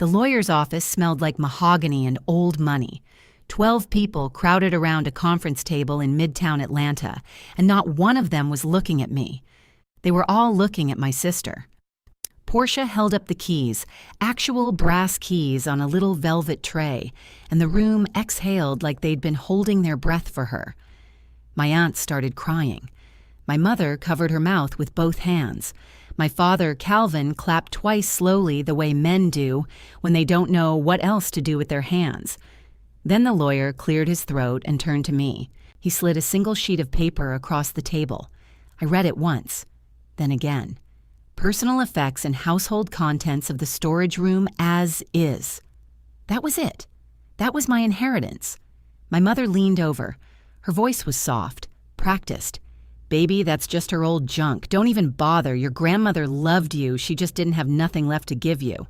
The lawyer's office smelled like mahogany and old money. 12 people crowded around a conference table in Midtown Atlanta, and not one of them was looking at me. They were all looking at my sister. Portia held up the keys, actual brass keys on a little velvet tray, and the room exhaled like they'd been holding their breath for her. My aunt started crying. My mother covered her mouth with both hands. My father, Calvin, clapped twice slowly the way men do when they don't know what else to do with their hands. Then the lawyer cleared his throat and turned to me. He slid a single sheet of paper across the table. I read it once, then again. Personal effects and household contents of the storage room as is. That was it. That was my inheritance. My mother leaned over. Her voice was soft, practiced. "Baby, that's just her old junk. Don't even bother. Your grandmother loved you. She just didn't have nothing left to give you."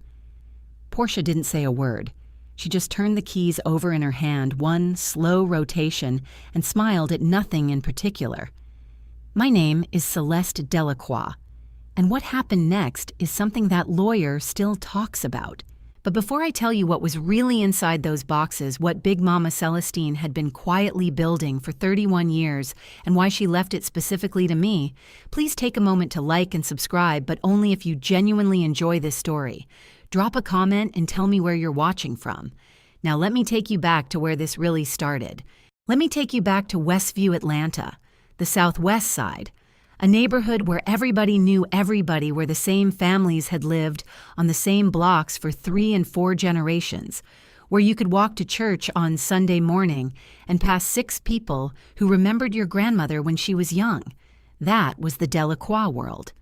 Portia didn't say a word. She just turned the keys over in her hand, one slow rotation, and smiled at nothing in particular. My name is Celeste Delacroix, and what happened next is something that lawyer still talks about. But before I tell you what was really inside those boxes, what Big Mama Celestine had been quietly building for 31 years, and why she left it specifically to me, please take a moment to like and subscribe, but only if you genuinely enjoy this story. Drop a comment and tell me where you're watching from. Now let me take you back to where this really started. Let me take you back to Westview, Atlanta, the Southwest Side. A neighborhood where everybody knew everybody, where the same families had lived on the same blocks for 3 and 4 generations, where you could walk to church on Sunday morning and pass 6 people who remembered your grandmother when she was young. That was the Delacroix world.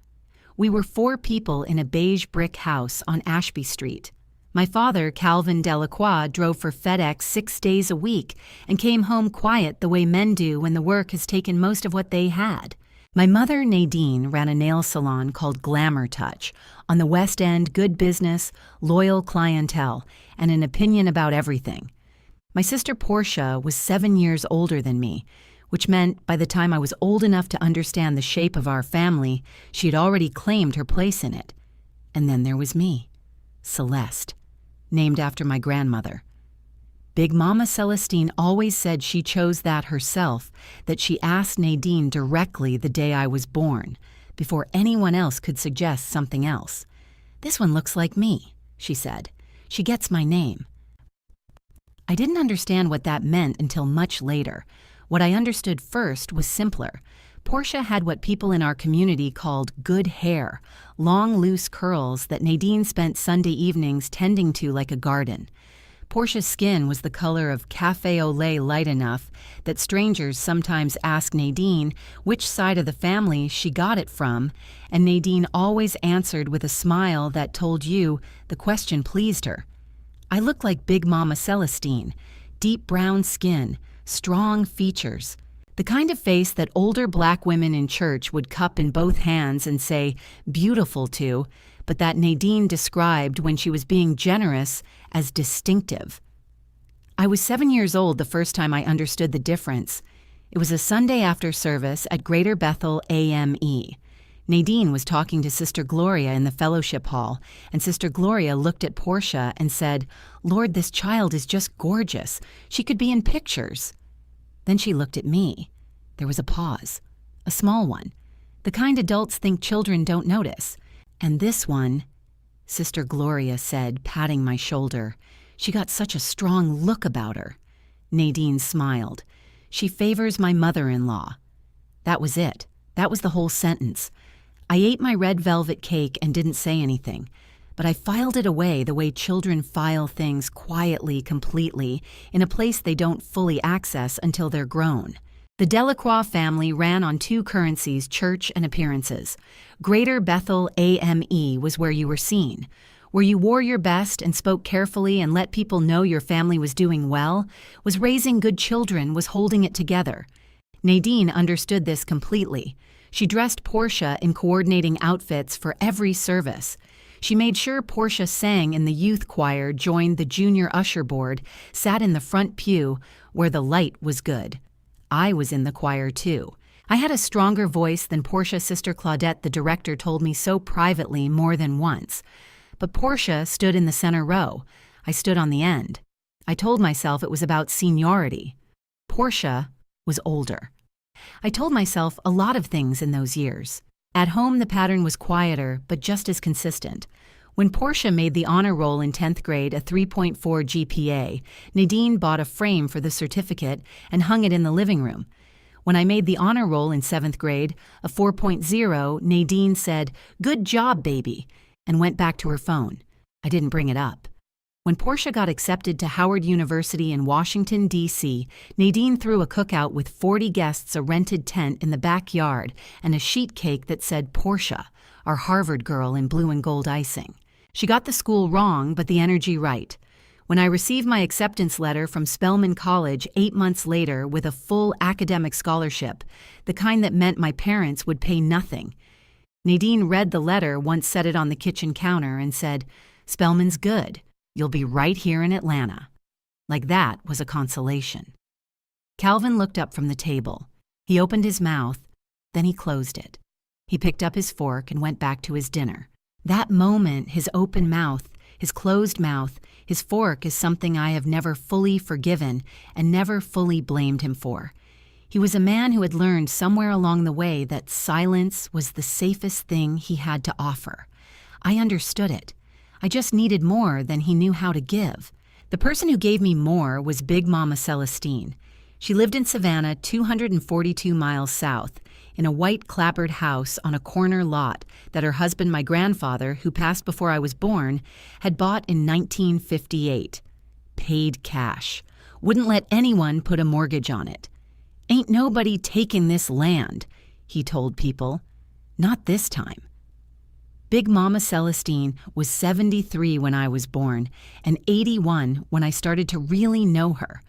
We were 4 people in a beige brick house on Ashby Street. My father, Calvin Delacroix, drove for FedEx 6 days a week and came home quiet the way men do when the work has taken most of what they had. My mother, Nadine, ran a nail salon called Glamour Touch. On the West End, good business, loyal clientele, and an opinion about everything. My sister Portia was 7 years older than me, which meant by the time I was old enough to understand the shape of our family, she had already claimed her place in it. And then there was me, Celeste, named after my grandmother. Big Mama Celestine always said she chose that herself, that she asked Nadine directly the day I was born, before anyone else could suggest something else. "This one looks like me," she said. "She gets my name." I didn't understand what that meant until much later. What I understood first was simpler. Portia had what people in our community called good hair, long, loose curls that Nadine spent Sunday evenings tending to like a garden. Portia's skin was the color of cafe au lait light enough that strangers sometimes asked Nadine which side of the family she got it from, and Nadine always answered with a smile that told you the question pleased her. I looked like Big Mama Celestine, deep brown skin, strong features, the kind of face that older black women in church would cup in both hands and say, "beautiful" to, but that Nadine described when she was being generous as distinctive. I was 7 years old the first time I understood the difference. It was a Sunday after service at Greater Bethel AME. Nadine was talking to Sister Gloria in the fellowship hall, and Sister Gloria looked at Portia and said, "Lord, this child is just gorgeous. She could be in pictures." Then she looked at me. There was a pause, a small one, the kind adults think children don't notice. "And this one," Sister Gloria said, patting my shoulder. She got such a strong look about her. Nadine smiled. "She favors my mother-in-law." That was it. That was the whole sentence. I ate my red velvet cake and didn't say anything, but I filed it away the way children file things quietly, completely, in a place they don't fully access until they're grown. The Delacroix family ran on 2 currencies, church and appearances. Greater Bethel AME was where you were seen. Where you wore your best and spoke carefully and let people know your family was doing well, was raising good children, was holding it together. Nadine understood this completely. She dressed Portia in coordinating outfits for every service. She made sure Portia sang in the youth choir, joined the junior usher board, sat in the front pew where the light was good. I was in the choir too. I had a stronger voice than Portia's sister Claudette, the director, told me so privately more than once. but Portia stood in the center row. I stood on the end. I told myself it was about seniority. Portia was older. I told myself a lot of things in those years. At home, the pattern was quieter, but just as consistent. When Portia made the honor roll in 10th grade, a 3.4 GPA, Nadine bought a frame for the certificate and hung it in the living room. When I made the honor roll in 7th grade, a 4.0, Nadine said, "Good job, baby," and went back to her phone. I didn't bring it up. When Portia got accepted to Howard University in Washington, D.C., Nadine threw a cookout with 40 guests, a rented tent in the backyard, and a sheet cake that said Portia, our Harvard girl, in blue and gold icing. She got the school wrong, but the energy right. When I received my acceptance letter from Spelman College 8 months later with a full academic scholarship, the kind that meant my parents would pay nothing, Nadine read the letter, once set it on the kitchen counter, and said, "Spelman's good. You'll be right here in Atlanta." Like that was a consolation. Calvin looked up from the table. He opened his mouth, then he closed it. He picked up his fork and went back to his dinner. That moment, his open mouth, his closed mouth, his fork, is something I have never fully forgiven and never fully blamed him for. He was a man who had learned somewhere along the way that silence was the safest thing he had to offer. I understood it. I just needed more than he knew how to give. The person who gave me more was Big Mama Celestine. She lived in Savannah, 242 miles south, in a white clapboard house on a corner lot that her husband, my grandfather, who passed before I was born, had bought in 1958. Paid cash. Wouldn't let anyone put a mortgage on it. "Ain't nobody taking this land," he told people. Not this time. Big Mama Celestine was 73 when I was born and 81 when I started to really know her.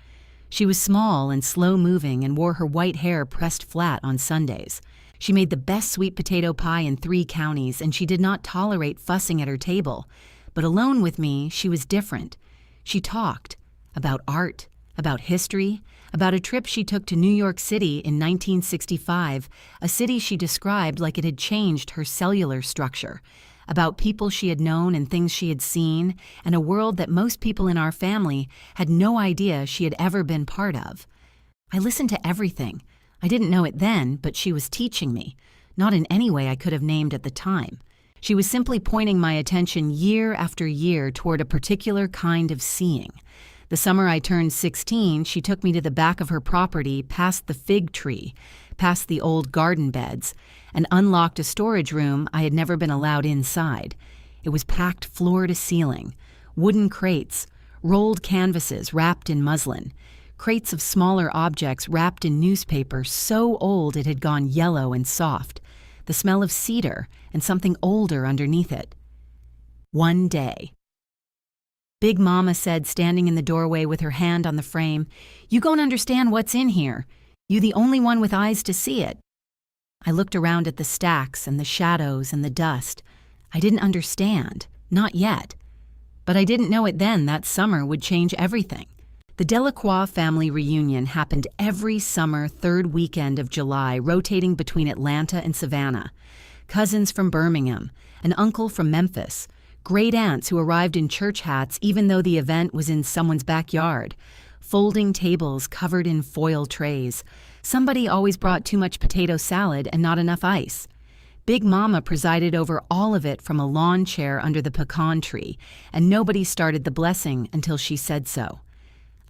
She was small and slow-moving and wore her white hair pressed flat on Sundays. She made the best sweet potato pie in 3 counties, and she did not tolerate fussing at her table. But alone with me, she was different. She talked about art, about history, about a trip she took to New York City in 1965, a city she described like it had changed her cellular structure, about people she had known and things she had seen, and a world that most people in our family had no idea she had ever been part of. I listened to everything. I didn't know it then, but she was teaching me, not in any way I could have named at the time. She was simply pointing my attention year after year toward a particular kind of seeing. The summer I turned 16, she took me to the back of her property, past the fig tree, past the old garden beds, and unlocked a storage room I had never been allowed inside. It was packed floor to ceiling, wooden crates, rolled canvases wrapped in muslin, crates of smaller objects wrapped in newspaper so old it had gone yellow and soft, the smell of cedar and something older underneath it. One day, Big Mama said, standing in the doorway with her hand on the frame, "You gon' understand what's in here. You the only one with eyes to see it." I looked around at the stacks and the shadows and the dust. I didn't understand, not yet. But I didn't know it then that summer would change everything. The Delacroix family reunion happened every summer 3rd weekend of July, rotating between Atlanta and Savannah. Cousins from Birmingham, an uncle from Memphis, great aunts who arrived in church hats even though the event was in someone's backyard, folding tables covered in foil trays. Somebody always brought too much potato salad and not enough ice. Big Mama presided over all of it from a lawn chair under the pecan tree, and nobody started the blessing until she said so.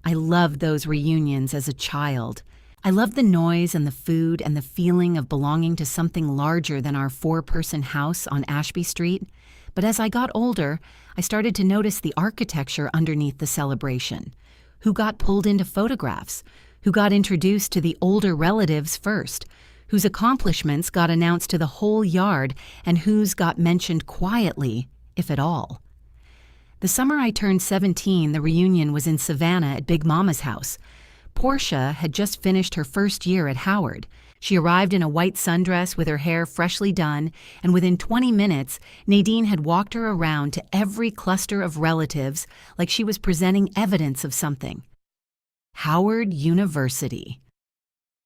I loved those reunions as a child. I loved the noise and the food and the feeling of belonging to something larger than our 4-person house on Ashby Street. But as I got older, I started to notice the architecture underneath the celebration. Who got pulled into photographs? Who got introduced to the older relatives first? Whose accomplishments got announced to the whole yard, and whose got mentioned quietly, if at all? The summer I turned 17, the reunion was in Savannah at Big Mama's house. Portia had just finished her first year at Howard. She arrived in a white sundress with her hair freshly done, and within 20 minutes, Nadine had walked her around to every cluster of relatives like she was presenting evidence of something. Howard University.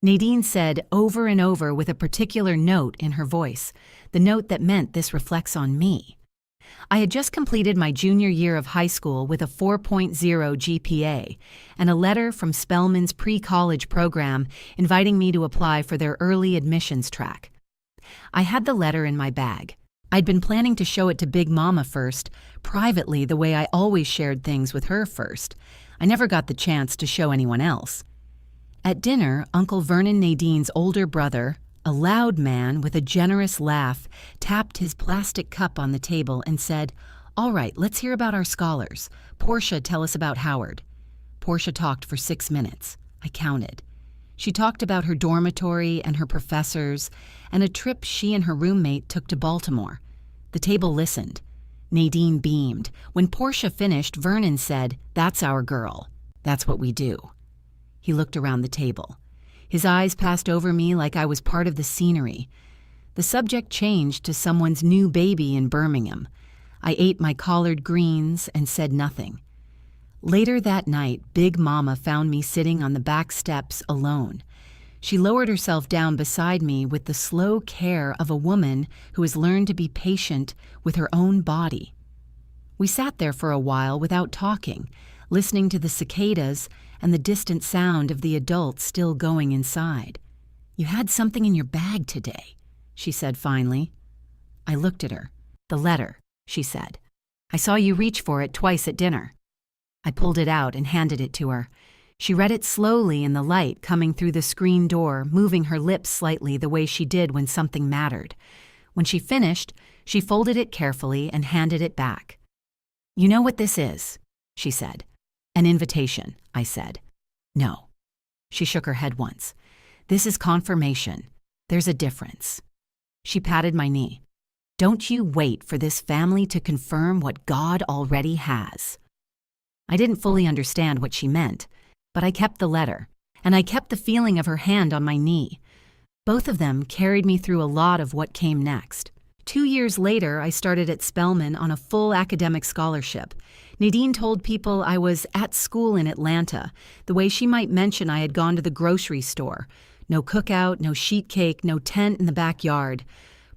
Nadine said over and over with a particular note in her voice, the note that meant this reflects on me. I had just completed my junior year of high school with a 4.0 GPA and a letter from Spelman's pre-college program inviting me to apply for their early admissions track. I had the letter in my bag. I'd been planning to show it to Big Mama first, privately the way I always shared things with her first. I never got the chance to show anyone else. At dinner, Uncle Vernon Nadine's older brother, a loud man with a generous laugh, tapped his plastic cup on the table and said, "All right, let's hear about our scholars. Portia, tell us about Howard." Portia talked for 6 minutes. I counted. She talked about her dormitory and her professors and a trip she and her roommate took to Baltimore. The table listened. Nadine beamed. When Portia finished, Vernon said, "That's our girl. That's what we do." He looked around the table. His eyes passed over me like I was part of the scenery. The subject changed to someone's new baby in Birmingham. I ate my collard greens and said nothing. Later that night, Big Mama found me sitting on the back steps alone. She lowered herself down beside me with the slow care of a woman who has learned to be patient with her own body. We sat there for a while without talking, listening to the cicadas and the distant sound of the adults still going inside. "You had something in your bag today," she said finally. I looked at her. "The letter," she said. "I saw you reach for it twice at dinner." I pulled it out and handed it to her. She read it slowly in the light coming through the screen door, moving her lips slightly the way she did when something mattered. When she finished, she folded it carefully and handed it back. "You know what this is?" she said. "An invitation," I said. "No." She shook her head once. "This is confirmation. There's a difference." She patted my knee. "Don't you wait for this family to confirm what God already has." I didn't fully understand what she meant, but I kept the letter, and I kept the feeling of her hand on my knee. Both of them carried me through a lot of what came next. 2 years later, I started at Spelman on a full academic scholarship. Nadine told people I was at school in Atlanta, the way she might mention I had gone to the grocery store. No cookout, no sheet cake, no tent in the backyard.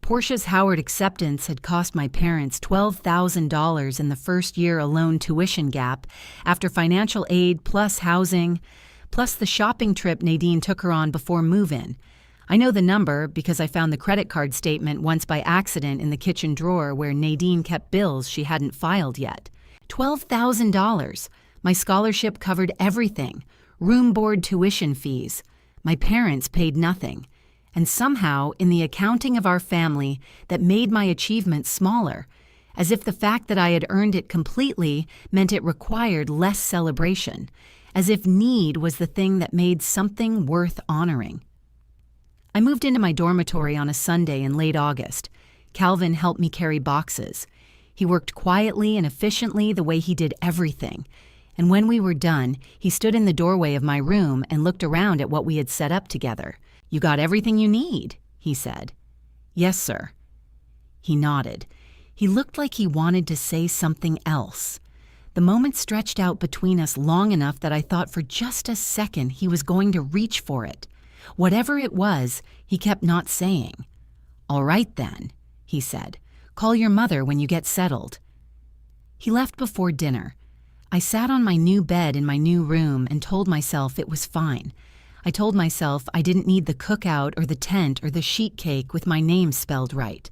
Portia's Howard acceptance had cost my parents $12,000 in the first year alone tuition gap, after financial aid plus housing, plus the shopping trip Nadine took her on before move-in. I know the number because I found the credit card statement once by accident in the kitchen drawer where Nadine kept bills she hadn't filed yet. $12,000. My scholarship covered everything. Room, board, tuition fees. My parents paid nothing. And somehow, in the accounting of our family, that made my achievement smaller, as if the fact that I had earned it completely meant it required less celebration, as if need was the thing that made something worth honoring. I moved into my dormitory on a Sunday in late August. Calvin helped me carry boxes. He worked quietly and efficiently the way he did everything. And when we were done, he stood in the doorway of my room and looked around at what we had set up together. "You got everything you need," he said. "Yes, sir." He nodded. He looked like he wanted to say something else. The moment stretched out between us long enough that I thought for just a second he was going to reach for it. Whatever it was, he kept not saying. "All right, then," he said. "Call your mother when you get settled." He left before dinner. I sat on my new bed in my new room and told myself it was fine. I told myself I didn't need the cookout or the tent or the sheet cake with my name spelled right.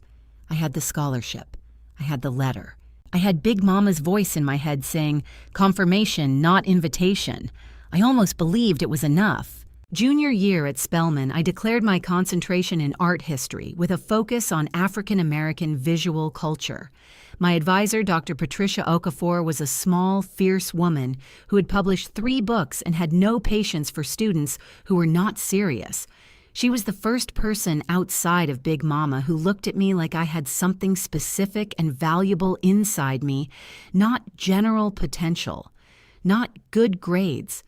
I had the scholarship. I had the letter. I had Big Mama's voice in my head saying, "Confirmation, not invitation." I almost believed it was enough. Junior year at Spelman, I declared my concentration in art history with a focus on African American visual culture. My advisor, Dr. Patricia Okafor, was a small, fierce woman who had published 3 books and had no patience for students who were not serious. She was the first person outside of Big Mama who looked at me like I had something specific and valuable inside me, not general potential, not good grades,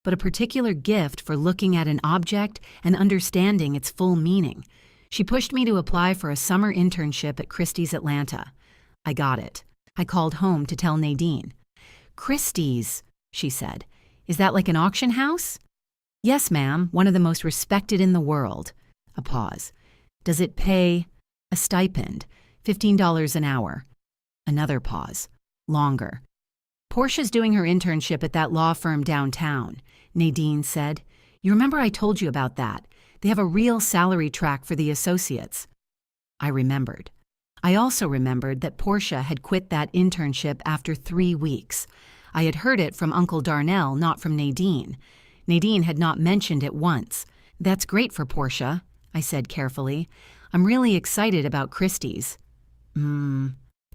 but a particular gift for looking at an object and understanding its full meaning. She pushed me to apply for a summer internship at Christie's Atlanta. I got it. I called home to tell Nadine. "Christie's," she said. "Is that like an auction house?" "Yes, ma'am, one of the most respected in the world." A pause. "Does it pay?" "A stipend, $15 an hour." Another pause. Longer. Portia's doing her internship at that law firm downtown, Nadine said. You remember I told you about that? They have a real salary track for the associates. I remembered. I also remembered that Portia had quit that internship after 3 weeks. I had heard it from Uncle Darnell, not from Nadine. Nadine had not mentioned it once. That's great for Portia, I said carefully. I'm really excited about Christie's.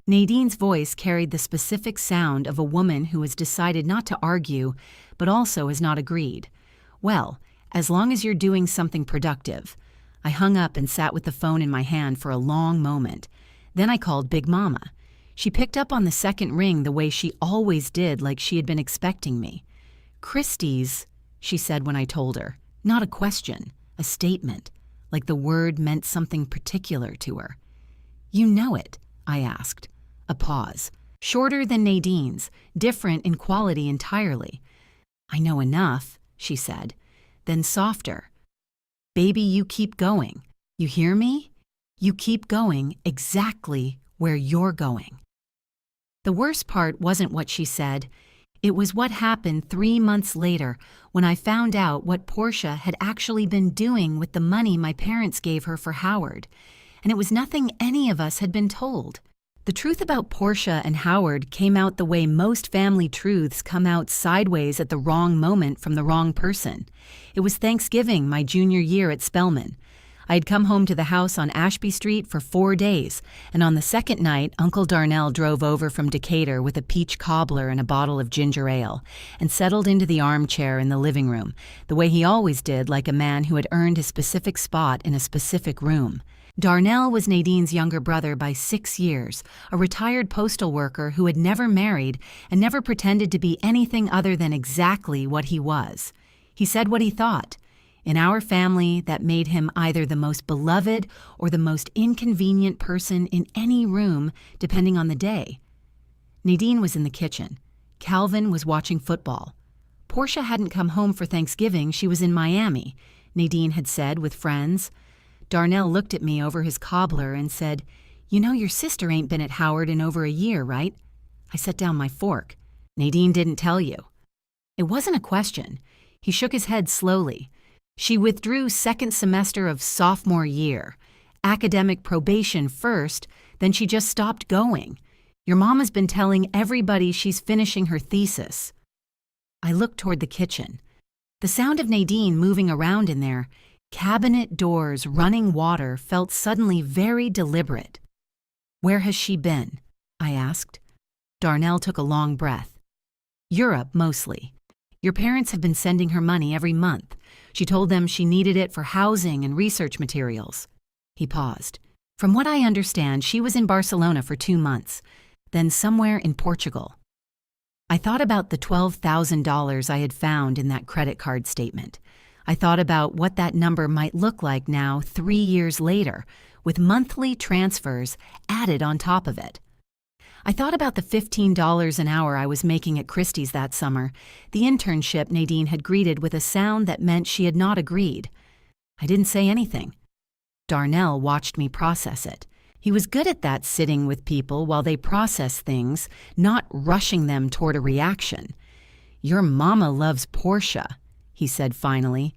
Nadine's voice carried the specific sound of a woman who has decided not to argue, but also has not agreed. Well, as long as you're doing something productive. I hung up and sat with the phone in my hand for a long moment. Then I called Big Mama. She picked up on the second ring the way she always did, like she had been expecting me. Christie's, she said when I told her. Not a question, a statement, like the word meant something particular to her. You know it, I asked. A pause. Shorter than Nadine's, different in quality entirely. I know enough, she said. Then softer. Baby, you keep going. You hear me? You keep going exactly where you're going. The worst part wasn't what she said. It was what happened 3 months later when I found out what Portia had actually been doing with the money my parents gave her for Howard. And it was nothing any of us had been told. The truth about Portia and Howard came out the way most family truths come out sideways at the wrong moment from the wrong person. It was Thanksgiving, my junior year at Spelman. I had come home to the house on Ashby Street for 4 days, and on the second night, Uncle Darnell drove over from Decatur with a peach cobbler and a bottle of ginger ale, and settled into the armchair in the living room, the way he always did, like a man who had earned a specific spot in a specific room. Darnell was Nadine's younger brother by 6 years, a retired postal worker who had never married and never pretended to be anything other than exactly what he was. He said what he thought. In our family, that made him either the most beloved or the most inconvenient person in any room, depending on the day. Nadine was in the kitchen. Calvin was watching football. Portia hadn't come home for Thanksgiving, she was in Miami, Nadine had said with friends. Darnell looked at me over his cobbler and said, You know your sister ain't been at Howard in over a year, right? I set down my fork. Nadine didn't tell you. It wasn't a question. He shook his head slowly. She withdrew second semester of sophomore year. Academic probation first, then she just stopped going. Your mama's been telling everybody she's finishing her thesis. I looked toward the kitchen. The sound of Nadine moving around in there, cabinet doors, running water, felt suddenly very deliberate. Where has she been? I asked. Darnell took a long breath. Europe, mostly. Your parents have been sending her money every month. She told them she needed it for housing and research materials. He paused. From what I understand, she was in Barcelona for 2 months, then somewhere in Portugal. I thought about the $12,000 I had found in that credit card statement. I thought about what that number might look like now 3 years later, with monthly transfers added on top of it. I thought about the $15 an hour I was making at Christie's that summer, the internship Nadine had greeted with a sound that meant she had not agreed. I didn't say anything. Darnell watched me process it. He was good at that, sitting with people while they process things, not rushing them toward a reaction. Your mama loves Portia, he said finally.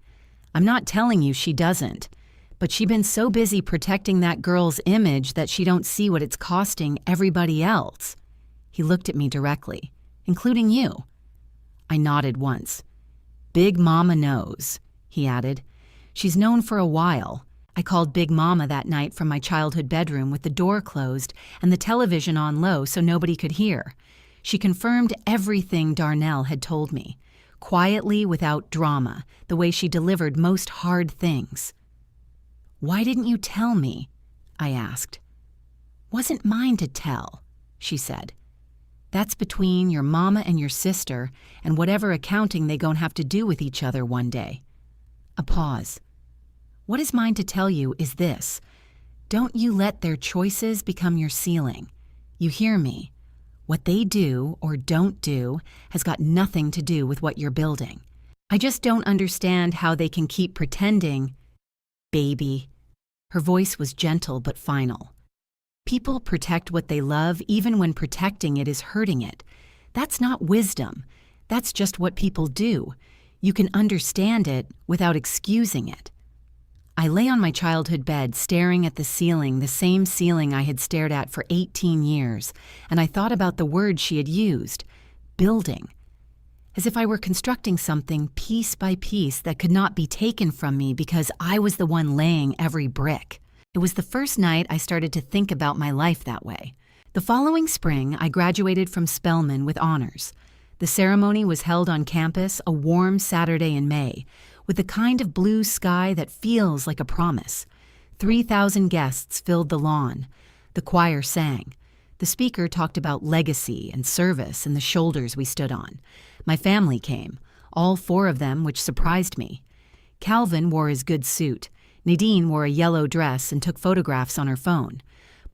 I'm not telling you she doesn't, but she's been so busy protecting that girl's image that she don't see what it's costing everybody else. He looked at me directly, including you. I nodded once. Big Mama knows, he added. She's known for a while. I called Big Mama that night from my childhood bedroom with the door closed and the television on low so nobody could hear. She confirmed everything Darnell had told me. Quietly, without drama, the way she delivered most hard things. Why didn't you tell me? I asked. Wasn't mine to tell, she said. That's between your mama and your sister and whatever accounting they gon' have to do with each other one day. A pause. What is mine to tell you is this. Don't you let their choices become your ceiling. You hear me? What they do or don't do has got nothing to do with what you're building. I just don't understand how they can keep pretending. Baby. Her voice was gentle but final. People protect what they love even when protecting it is hurting it. That's not wisdom. That's just what people do. You can understand it without excusing it. I lay on my childhood bed staring at the ceiling, the same ceiling I had stared at for 18 years, and I thought about the word she had used, building. As if I were constructing something piece by piece that could not be taken from me because I was the one laying every brick. It was the first night I started to think about my life that way. The following spring, I graduated from Spelman with honors. The ceremony was held on campus a warm Saturday in May, with the kind of blue sky that feels like a promise. 3,000 guests filled the lawn. The choir sang. The speaker talked about legacy and service and the shoulders we stood on. My family came, all 4 of them, which surprised me. Calvin wore his good suit. Nadine wore a yellow dress and took photographs on her phone.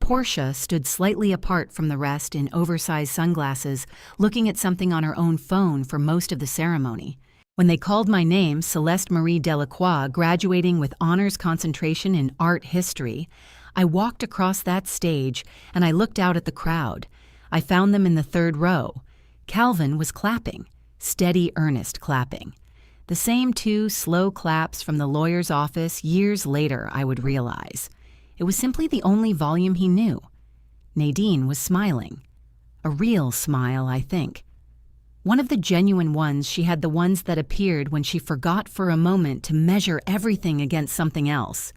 Portia stood slightly apart from the rest in oversized sunglasses, looking at something on her own phone for most of the ceremony. When they called my name, Celeste Marie Delacroix, graduating with honors concentration in art history, I walked across that stage and I looked out at the crowd. I found them in the 3rd row. Calvin was clapping, steady, earnest clapping. The same 2 slow claps from the lawyer's office years later, I would realize. It was simply the only volume he knew. Nadine was smiling. A real smile, I think. One of the genuine ones. She had the ones that appeared when she forgot for a moment to measure everything against something else.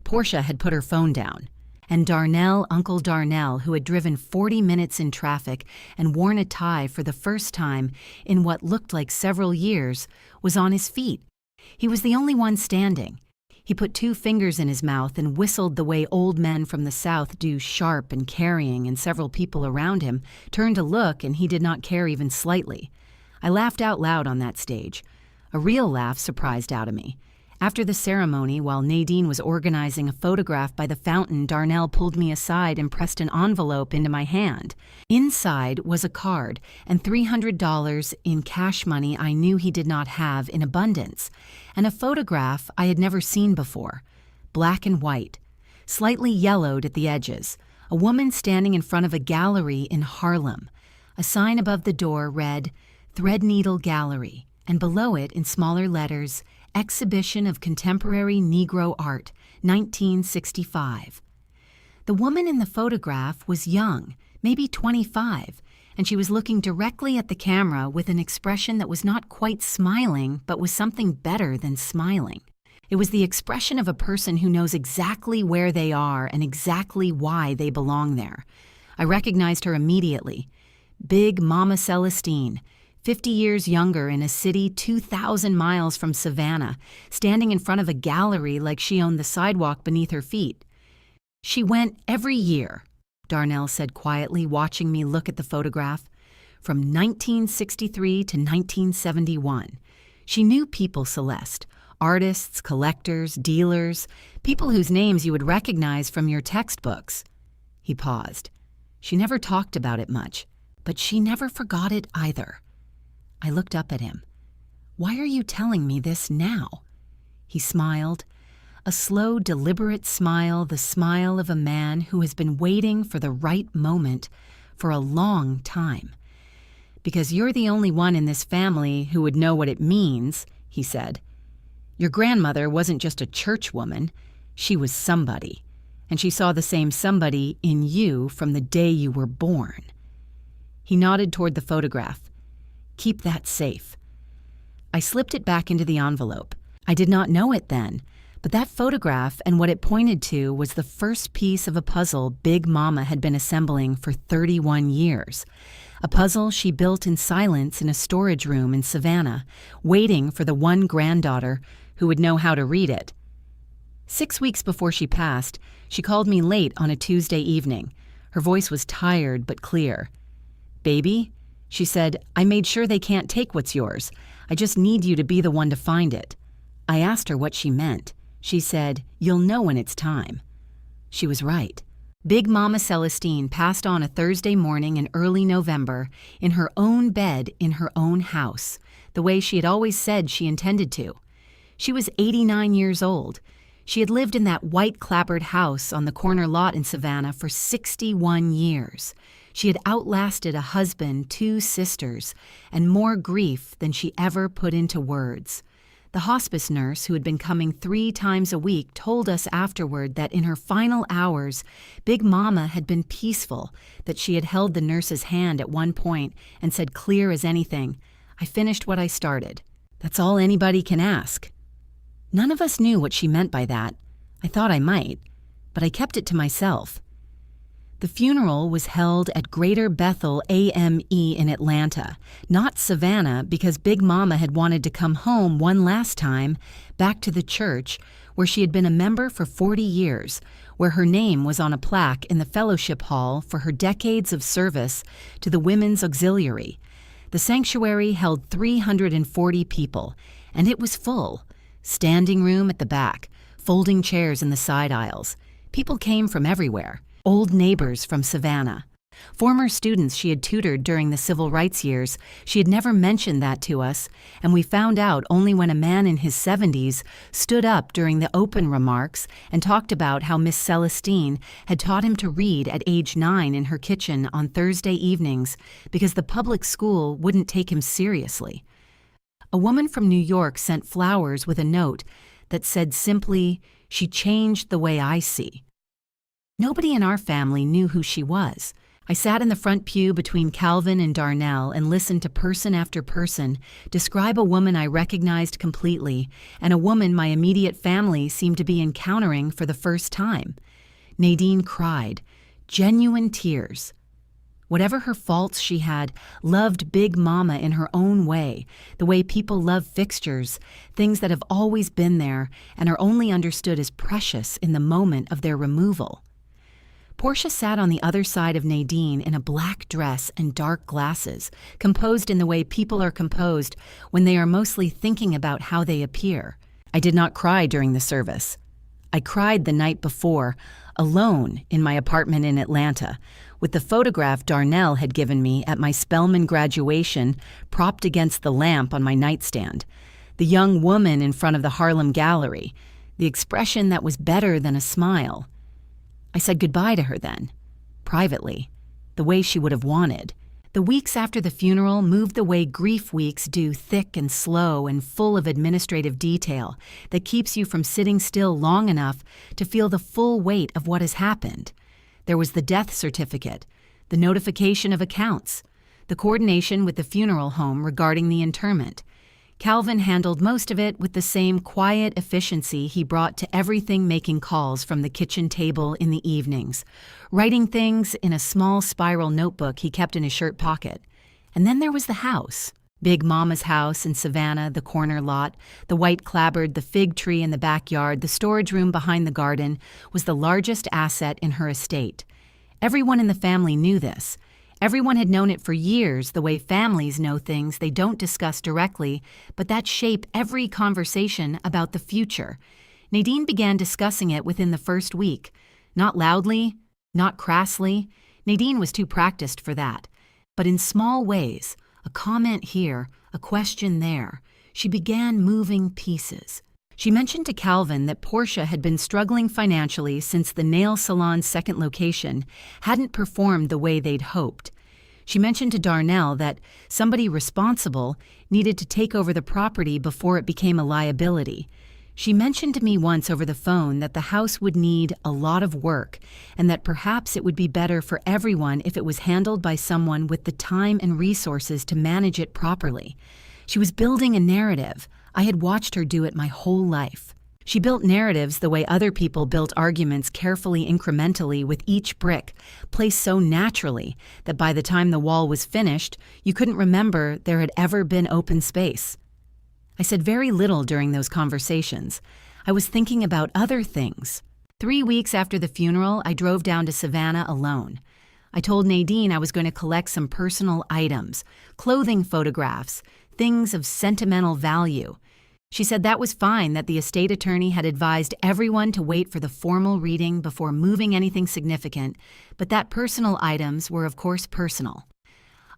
Portia had put her phone down. And Darnell, Uncle Darnell, who had driven 40 minutes in traffic and worn a tie for the first time in what looked like several years, was on his feet. He was the only one standing. He put 2 fingers in his mouth and whistled the way old men from the South do, sharp and carrying, and several people around him turned to look, and he did not care even slightly. I laughed out loud on that stage. A real laugh surprised out of me. After the ceremony, while Nadine was organizing a photograph by the fountain, Darnell pulled me aside and pressed an envelope into my hand. Inside was a card and $300 in cash money I knew he did not have in abundance, and a photograph I had never seen before, black and white, slightly yellowed at the edges, a woman standing in front of a gallery in Harlem. A sign above the door read, Threadneedle Gallery, and below it, in smaller letters, Exhibition of Contemporary Negro Art, 1965. The woman in the photograph was young, maybe 25, and she was looking directly at the camera with an expression that was not quite smiling, but was something better than smiling. It was the expression of a person who knows exactly where they are and exactly why they belong there. I recognized her immediately. Big Mama Celestine, 50 years younger, in a city 2,000 miles from Savannah, standing in front of a gallery like she owned the sidewalk beneath her feet. She went every year, Darnell said quietly, watching me look at the photograph. From 1963 to 1971. She knew people, Celeste. Artists, collectors, dealers, people whose names you would recognize from your textbooks. He paused. She never talked about it much, but she never forgot it either. I looked up at him. Why are you telling me this now? He smiled. A slow, deliberate smile, the smile of a man who has been waiting for the right moment for a long time. Because you're the only one in this family who would know what it means, he said. Your grandmother wasn't just a church woman. She was somebody. And she saw the same somebody in you from the day you were born. He nodded toward the photograph. Keep that safe. I slipped it back into the envelope. I did not know it then, but that photograph and what it pointed to was the first piece of a puzzle Big Mama had been assembling for 31 years. A puzzle she built in silence in a storage room in Savannah, waiting for the one granddaughter who would know how to read it. 6 weeks before she passed, she called me late on a Tuesday evening. Her voice was tired but clear. Baby, she said, I made sure they can't take what's yours. I just need you to be the one to find it. I asked her what she meant. She said, you'll know when it's time. She was right. Big Mama Celestine passed on a Thursday morning in early November in her own bed in her own house, the way she had always said she intended to. She was 89 years old. She had lived in that white clapboard house on the corner lot in Savannah for 61 years. She had outlasted a husband, 2 sisters, and more grief than she ever put into words. The hospice nurse, who had been coming 3 times a week, told us afterward that in her final hours, Big Mama had been peaceful, that she had held the nurse's hand at one point and said clear as anything, "I finished what I started." That's all anybody can ask. None of us knew what she meant by that. I thought I might, but I kept it to myself. The funeral was held at Greater Bethel AME in Atlanta, not Savannah, because Big Mama had wanted to come home one last time, back to the church, where she had been a member for 40 years, where her name was on a plaque in the fellowship hall for her decades of service to the Women's Auxiliary. The sanctuary held 340 people, and it was full. Standing room at the back, folding chairs in the side aisles. People came from everywhere. Old neighbors from Savannah. Former students she had tutored during the civil rights years. She had never mentioned that to us, and we found out only when a man in his 70s stood up during the open remarks and talked about how Miss Celestine had taught him to read at age 9 in her kitchen on Thursday evenings because the public school wouldn't take him seriously. A woman from New York sent flowers with a note that said simply, "She changed the way I see." Nobody in our family knew who she was. I sat in the front pew between Calvin and Darnell and listened to person after person describe a woman I recognized completely and a woman my immediate family seemed to be encountering for the first time. Nadine cried, genuine tears. Whatever her faults, she had loved Big Mama in her own way, the way people love fixtures, things that have always been there and are only understood as precious in the moment of their removal. Portia sat on the other side of Nadine in a black dress and dark glasses, composed in the way people are composed when they are mostly thinking about how they appear. I did not cry during the service. I cried the night before, alone in my apartment in Atlanta, with the photograph Darnell had given me at my Spelman graduation propped against the lamp on my nightstand, the young woman in front of the Harlem Gallery, the expression that was better than a smile. I said goodbye to her then, privately, the way she would have wanted. The weeks after the funeral moved the way grief weeks do, thick and slow and full of administrative detail that keeps you from sitting still long enough to feel the full weight of what has happened. There was the death certificate, the notification of accounts, the coordination with the funeral home regarding the interment. Calvin handled most of it with the same quiet efficiency he brought to everything, making calls from the kitchen table in the evenings, writing things in a small spiral notebook he kept in his shirt pocket. And then there was the house. Big Mama's house in Savannah, the corner lot, the white clapboard, the fig tree in the backyard, the storage room behind the garden was the largest asset in her estate. Everyone in the family knew this. Everyone had known it for years, the way families know things they don't discuss directly, but that shape every conversation about the future. Nadine began discussing it within the first week. Not loudly, not crassly. Nadine was too practiced for that. But in small ways, a comment here, a question there, she began moving pieces. She mentioned to Calvin that Portia had been struggling financially since the nail salon's second location hadn't performed the way they'd hoped. She mentioned to Darnell that somebody responsible needed to take over the property before it became a liability. She mentioned to me once over the phone that the house would need a lot of work and that perhaps it would be better for everyone if it was handled by someone with the time and resources to manage it properly. She was building a narrative. I had watched her do it my whole life. She built narratives the way other people built arguments, carefully, incrementally, with each brick, placed so naturally that by the time the wall was finished, you couldn't remember there had ever been open space. I said very little during those conversations. I was thinking about other things. 3 weeks after the funeral, I drove down to Savannah alone. I told Nadine I was going to collect some personal items, clothing photographs, things of sentimental value. She said that was fine, that the estate attorney had advised everyone to wait for the formal reading before moving anything significant, but that personal items were of course personal.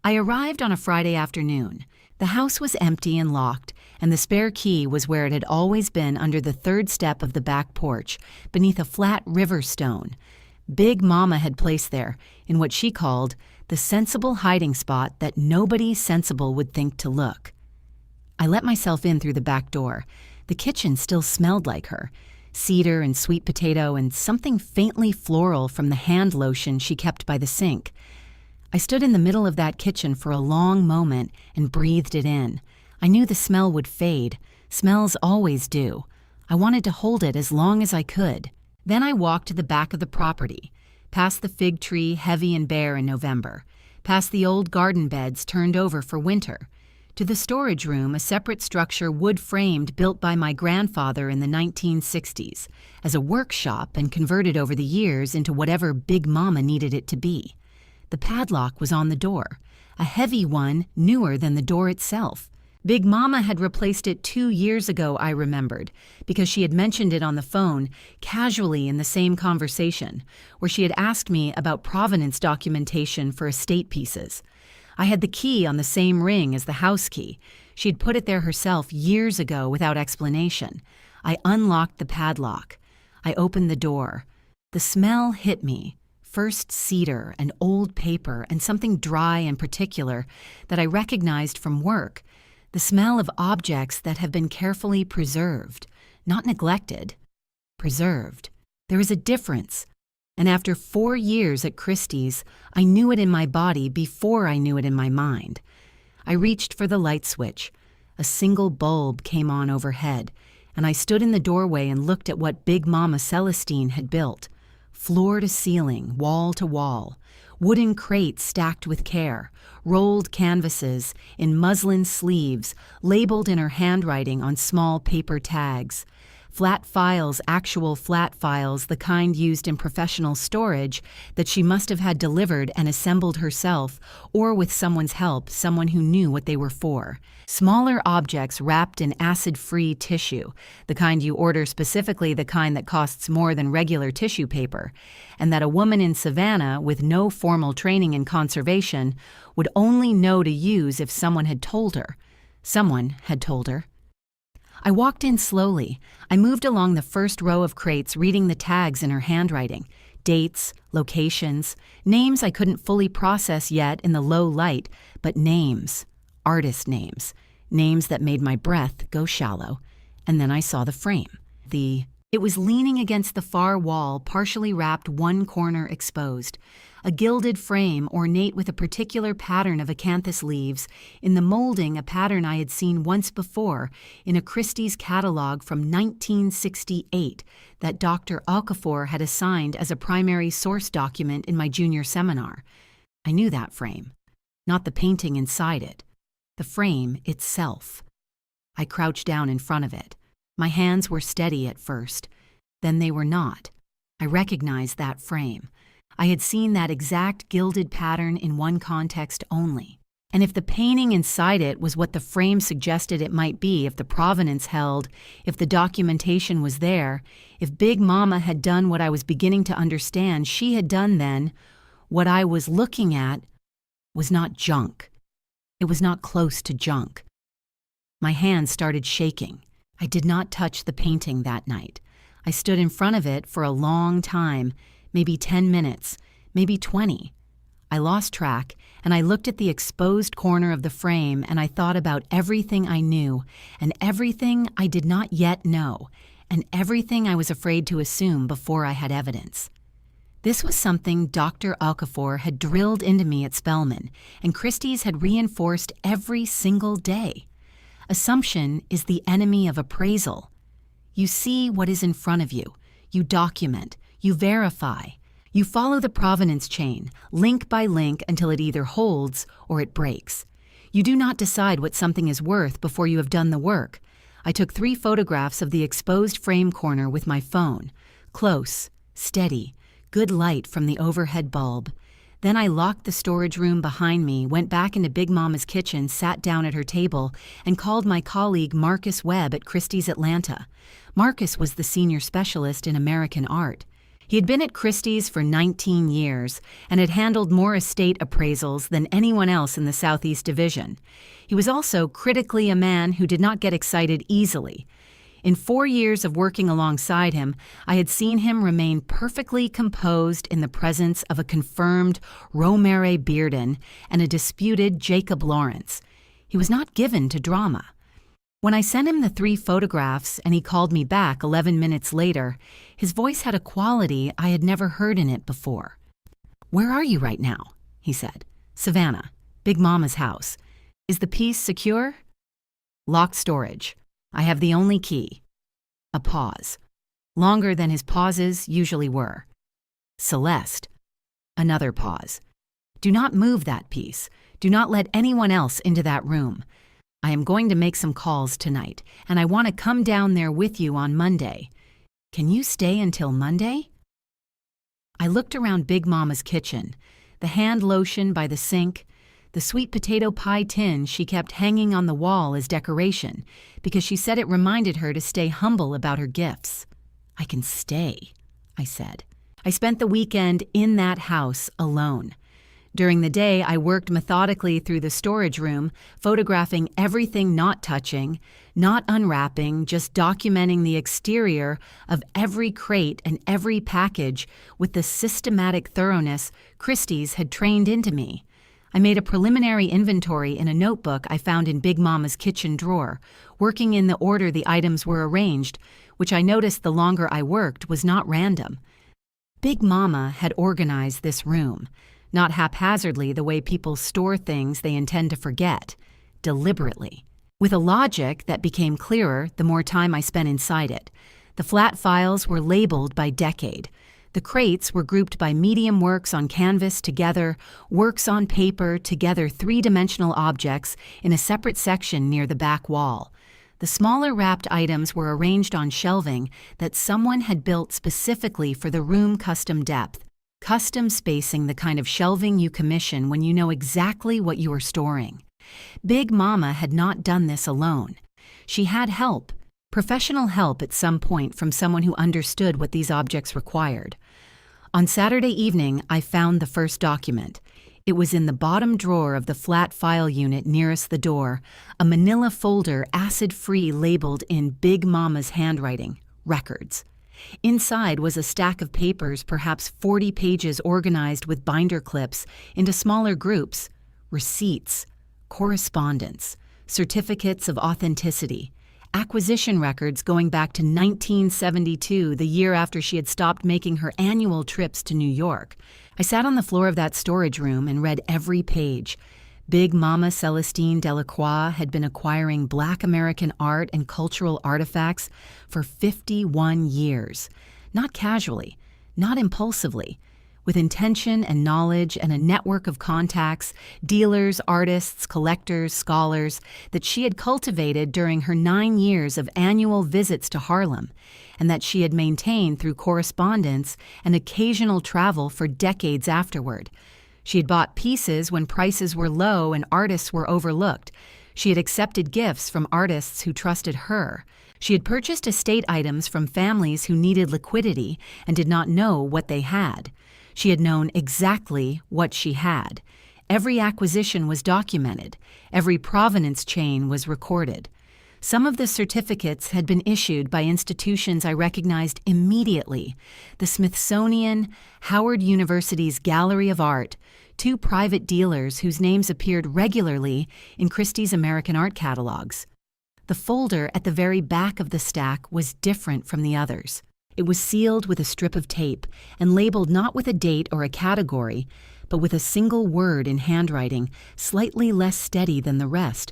I arrived on a Friday afternoon. The house was empty and locked, and the spare key was where it had always been, under the third step of the back porch, beneath a flat river stone. Big Mama had placed there, in what she called the sensible hiding spot that nobody sensible would think to look. I let myself in through the back door. The kitchen still smelled like her, cedar and sweet potato and something faintly floral from the hand lotion she kept by the sink. I stood in the middle of that kitchen for a long moment and breathed it in. I knew the smell would fade. Smells always do. I wanted to hold it as long as I could. Then I walked to the back of the property, past the fig tree heavy and bare in November, past the old garden beds turned over for winter, to the storage room, a separate structure wood-framed built by my grandfather in the 1960s as a workshop and converted over the years into whatever Big Mama needed it to be. The padlock was on the door, a heavy one newer than the door itself. Big Mama had replaced it 2 years ago, I remembered, because she had mentioned it on the phone, casually in the same conversation, where she had asked me about provenance documentation for estate pieces. I had the key on the same ring as the house key. She'd put it there herself years ago without explanation. I unlocked the padlock. I opened the door. The smell hit me. First cedar and old paper and something dry and particular that I recognized from work. The smell of objects that have been carefully preserved, not neglected. Preserved. There is a difference. And after 4 years at Christie's, I knew it in my body before I knew it in my mind. I reached for the light switch. A single bulb came on overhead, and I stood in the doorway and looked at what Big Mama Celestine had built. Floor to ceiling, wall to wall, wooden crates stacked with care, rolled canvases in muslin sleeves, labeled in her handwriting on small paper tags. Flat files, actual flat files, the kind used in professional storage that she must have had delivered and assembled herself, or with someone's help, someone who knew what they were for. Smaller objects wrapped in acid-free tissue, the kind you order, specifically the kind that costs more than regular tissue paper, and that a woman in Savannah with no formal training in conservation would only know to use if someone had told her. Someone had told her. I walked in slowly. I moved along the first row of crates, reading the tags in her handwriting. Dates, locations, names I couldn't fully process yet in the low light, but names, artist names, names that made my breath go shallow. And then I saw the frame. It was leaning against the far wall, partially wrapped, one corner exposed. A gilded frame, ornate with a particular pattern of acanthus leaves, in the molding a pattern I had seen once before in a Christie's catalog from 1968 that Dr. Okafor had assigned as a primary source document in my junior seminar. I knew that frame, not the painting inside it, the frame itself. I crouched down in front of it. My hands were steady at first. Then they were not. I recognized that frame. I had seen that exact gilded pattern in one context only. And if the painting inside it was what the frame suggested it might be, if the provenance held, if the documentation was there, if Big Mama had done what I was beginning to understand she had done, then what I was looking at was not junk. It was not close to junk. My hands started shaking. I did not touch the painting that night. I stood in front of it for a long time, maybe 10 minutes, maybe 20. I lost track, and I looked at the exposed corner of the frame, and I thought about everything I knew, and everything I did not yet know, and everything I was afraid to assume before I had evidence. This was something Dr. Okafor had drilled into me at Spelman, and Christie's had reinforced every single day. Assumption is the enemy of appraisal. You see what is in front of you. You document. You verify. You follow the provenance chain, link by link, until it either holds or it breaks. You do not decide what something is worth before you have done the work. I took 3 photographs of the exposed frame corner with my phone. Close, steady, good light from the overhead bulb. Then I locked the storage room behind me, went back into Big Mama's kitchen, sat down at her table, and called my colleague Marcus Webb at Christie's Atlanta. Marcus was the senior specialist in American art. He had been at Christie's for 19 years and had handled more estate appraisals than anyone else in the Southeast Division. He was also critically a man who did not get excited easily. In 4 years of working alongside him, I had seen him remain perfectly composed in the presence of a confirmed Romare Bearden and a disputed Jacob Lawrence. He was not given to drama. When I sent him the 3 photographs and he called me back 11 minutes later, his voice had a quality I had never heard in it before. "Where are you right now?" he said. "Savannah, Big Mama's house. Is the piece secure?" "Locked storage. I have the only key." A pause, longer than his pauses usually were. "Celeste." Another pause. "Do not move that piece. Do not let anyone else into that room. I am going to make some calls tonight, and I want to come down there with you on Monday. Can you stay until Monday?" I looked around Big Mama's kitchen, the hand lotion by the sink, the sweet potato pie tin she kept hanging on the wall as decoration because she said it reminded her to stay humble about her gifts. "I can stay," I said. I spent the weekend in that house alone. During the day, I worked methodically through the storage room, photographing everything not touching, not unwrapping, just documenting the exterior of every crate and every package with the systematic thoroughness Christie's had trained into me. I made a preliminary inventory in a notebook I found in Big Mama's kitchen drawer, working in the order the items were arranged, which I noticed the longer I worked was not random. Big Mama had organized this room, not haphazardly the way people store things they intend to forget, deliberately, with a logic that became clearer the more time I spent inside it. The flat files were labeled by decade. The crates were grouped by medium works on canvas together, works on paper together, 3-dimensional objects in a separate section near the back wall. The smaller wrapped items were arranged on shelving that someone had built specifically for the room custom depth. Custom spacing, the kind of shelving you commission when you know exactly what you are storing. Big Mama had not done this alone. She had help, professional help at some point from someone who understood what these objects required. On Saturday evening, I found the first document. It was in the bottom drawer of the flat file unit nearest the door, a manila folder acid-free labeled in Big Mama's handwriting, records. Inside was a stack of papers, perhaps 40 pages organized with binder clips into smaller groups, receipts, correspondence, certificates of authenticity, acquisition records going back to 1972, the year after she had stopped making her annual trips to New York. I sat on the floor of that storage room and read every page. Big Mama Celestine Delacroix had been acquiring Black American art and cultural artifacts for 51 years. Not casually, not impulsively, with intention and knowledge and a network of contacts, dealers, artists, collectors, scholars, that she had cultivated during her 9 years of annual visits to Harlem, and that she had maintained through correspondence and occasional travel for decades afterward. She had bought pieces when prices were low and artists were overlooked. She had accepted gifts from artists who trusted her. She had purchased estate items from families who needed liquidity and did not know what they had. She had known exactly what she had. Every acquisition was documented. Every provenance chain was recorded. Some of the certificates had been issued by institutions I recognized immediately: the Smithsonian, Howard University's Gallery of Art, 2 private dealers whose names appeared regularly in Christie's American art catalogs. The folder at the very back of the stack was different from the others. It was sealed with a strip of tape and labeled not with a date or a category, but with a single word in handwriting slightly less steady than the rest,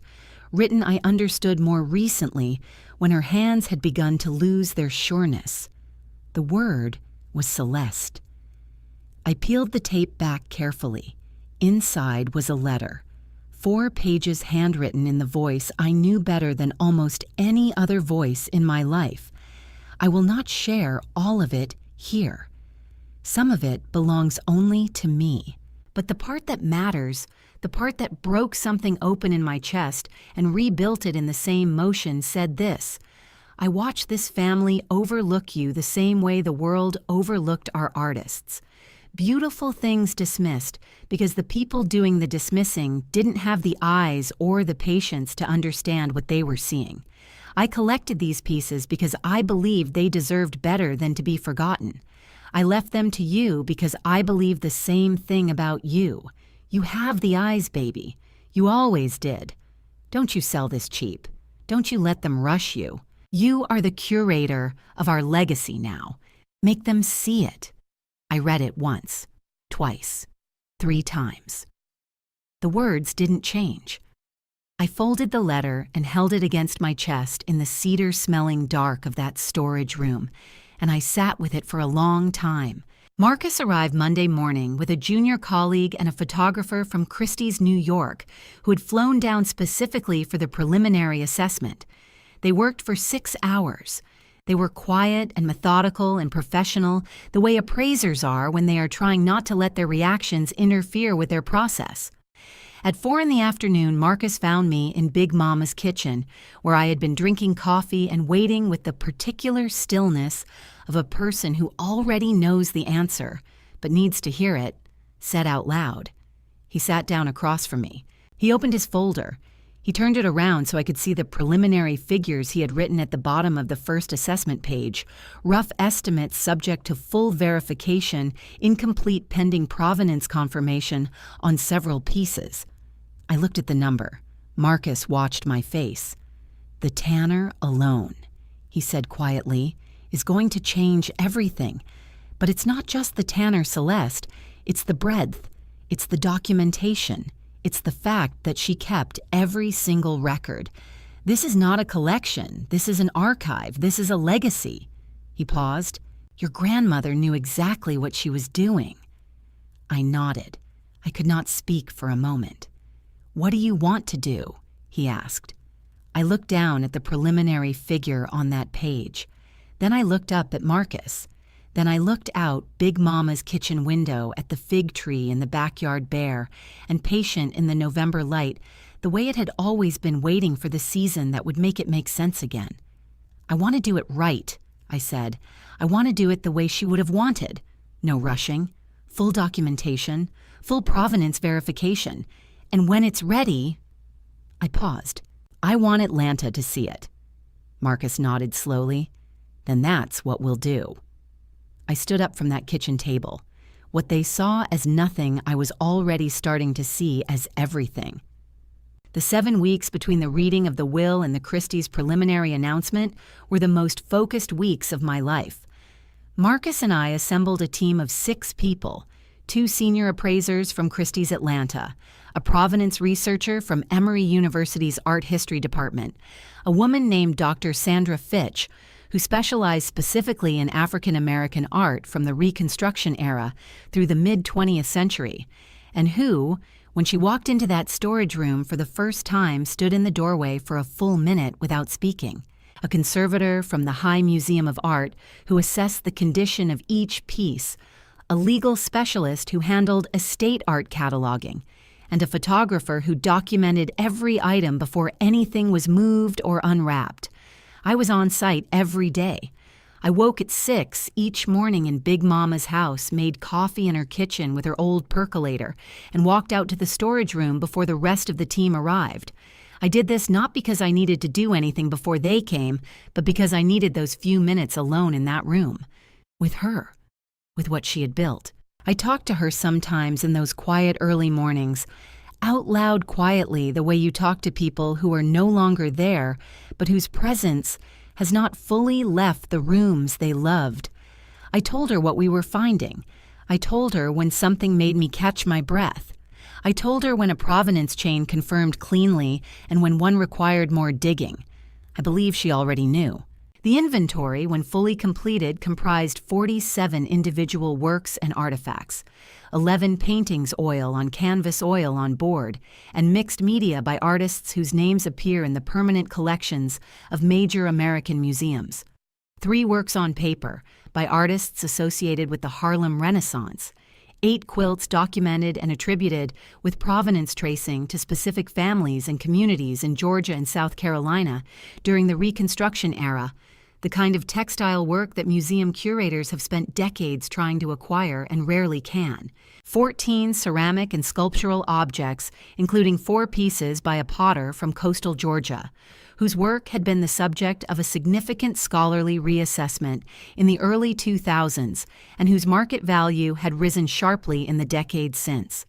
written I understood more recently when her hands had begun to lose their sureness. The word was Celeste. I peeled the tape back carefully. Inside was a letter, 4 pages handwritten in the voice I knew better than almost any other voice in my life. I will not share all of it here. Some of it belongs only to me. But the part that matters, the part that broke something open in my chest and rebuilt it in the same motion, said this: I watch this family overlook you the same way the world overlooked our artists. Beautiful things dismissed because the people doing the dismissing didn't have the eyes or the patience to understand what they were seeing. I collected these pieces because I believed they deserved better than to be forgotten. I left them to you because I believe the same thing about you. You have the eyes, baby. You always did. Don't you sell this cheap. Don't you let them rush you. You are the curator of our legacy now. Make them see it. I read it once, twice, 3 times. The words didn't change. I folded the letter and held it against my chest in the cedar-smelling dark of that storage room, and I sat with it for a long time. Marcus arrived Monday morning with a junior colleague and a photographer from Christie's, New York, who had flown down specifically for the preliminary assessment. They worked for 6 hours. They were quiet and methodical and professional, the way appraisers are when they are trying not to let their reactions interfere with their process. At 4 in the afternoon, Marcus found me in Big Mama's kitchen, where I had been drinking coffee and waiting with the particular stillness of a person who already knows the answer, but needs to hear it said out loud. He sat down across from me. He opened his folder. He turned it around so I could see the preliminary figures he had written at the bottom of the first assessment page, rough estimates subject to full verification, incomplete pending provenance confirmation on several pieces. I looked at the number. Marcus watched my face. The tanner alone, he said quietly, is going to change everything. But it's not just the tanner Celeste, it's the breadth, it's the documentation. It's the fact that she kept every single record. This is not a collection. This is an archive. This is a legacy. He paused. Your grandmother knew exactly what she was doing. I nodded. I could not speak for a moment. What do you want to do? He asked. I looked down at the preliminary figure on that page. Then I looked up at Marcus. Then I looked out Big Mama's kitchen window at the fig tree in the backyard bare, and patient in the November light, the way it had always been waiting for the season that would make it make sense again. I want to do it right, I said. I want to do it the way she would have wanted. No rushing, full documentation, full provenance verification. And when it's ready, I paused. I want Atlanta to see it. Marcus nodded slowly. Then that's what we'll do. I stood up from that kitchen table. What they saw as nothing, I was already starting to see as everything. The 7 weeks between the reading of the will and the Christie's preliminary announcement were the most focused weeks of my life. Marcus and I assembled a team of 6 people, 2 senior appraisers from Christie's Atlanta, a provenance researcher from Emory University's Art History Department, a woman named Dr. Sandra Fitch, who specialized specifically in African American art from the Reconstruction era through the mid-20th century, and who, when she walked into that storage room for the first time, stood in the doorway for a full minute without speaking, a conservator from the High Museum of Art who assessed the condition of each piece, a legal specialist who handled estate art cataloging, and a photographer who documented every item before anything was moved or unwrapped. I was on site every day. I woke at 6 each morning in Big Mama's house, made coffee in her kitchen with her old percolator, and walked out to the storage room before the rest of the team arrived. I did this not because I needed to do anything before they came, but because I needed those few minutes alone in that room. With her. With what she had built. I talked to her sometimes in those quiet early mornings, out loud quietly the way you talk to people who are no longer there, but whose presence has not fully left the rooms they loved. I told her what we were finding. I told her when something made me catch my breath. I told her when a provenance chain confirmed cleanly and when one required more digging. I believe she already knew. The inventory, when fully completed, comprised 47 individual works and artifacts, 11 paintings oil on canvas oil on board, and mixed media by artists whose names appear in the permanent collections of major American museums, 3 works on paper by artists associated with the Harlem Renaissance, 8 quilts documented and attributed with provenance tracing to specific families and communities in Georgia and South Carolina during the Reconstruction era, the kind of textile work that museum curators have spent decades trying to acquire and rarely can. 14 ceramic and sculptural objects, including 4 pieces by a potter from coastal Georgia, whose work had been the subject of a significant scholarly reassessment in the early 2000s and whose market value had risen sharply in the decades since.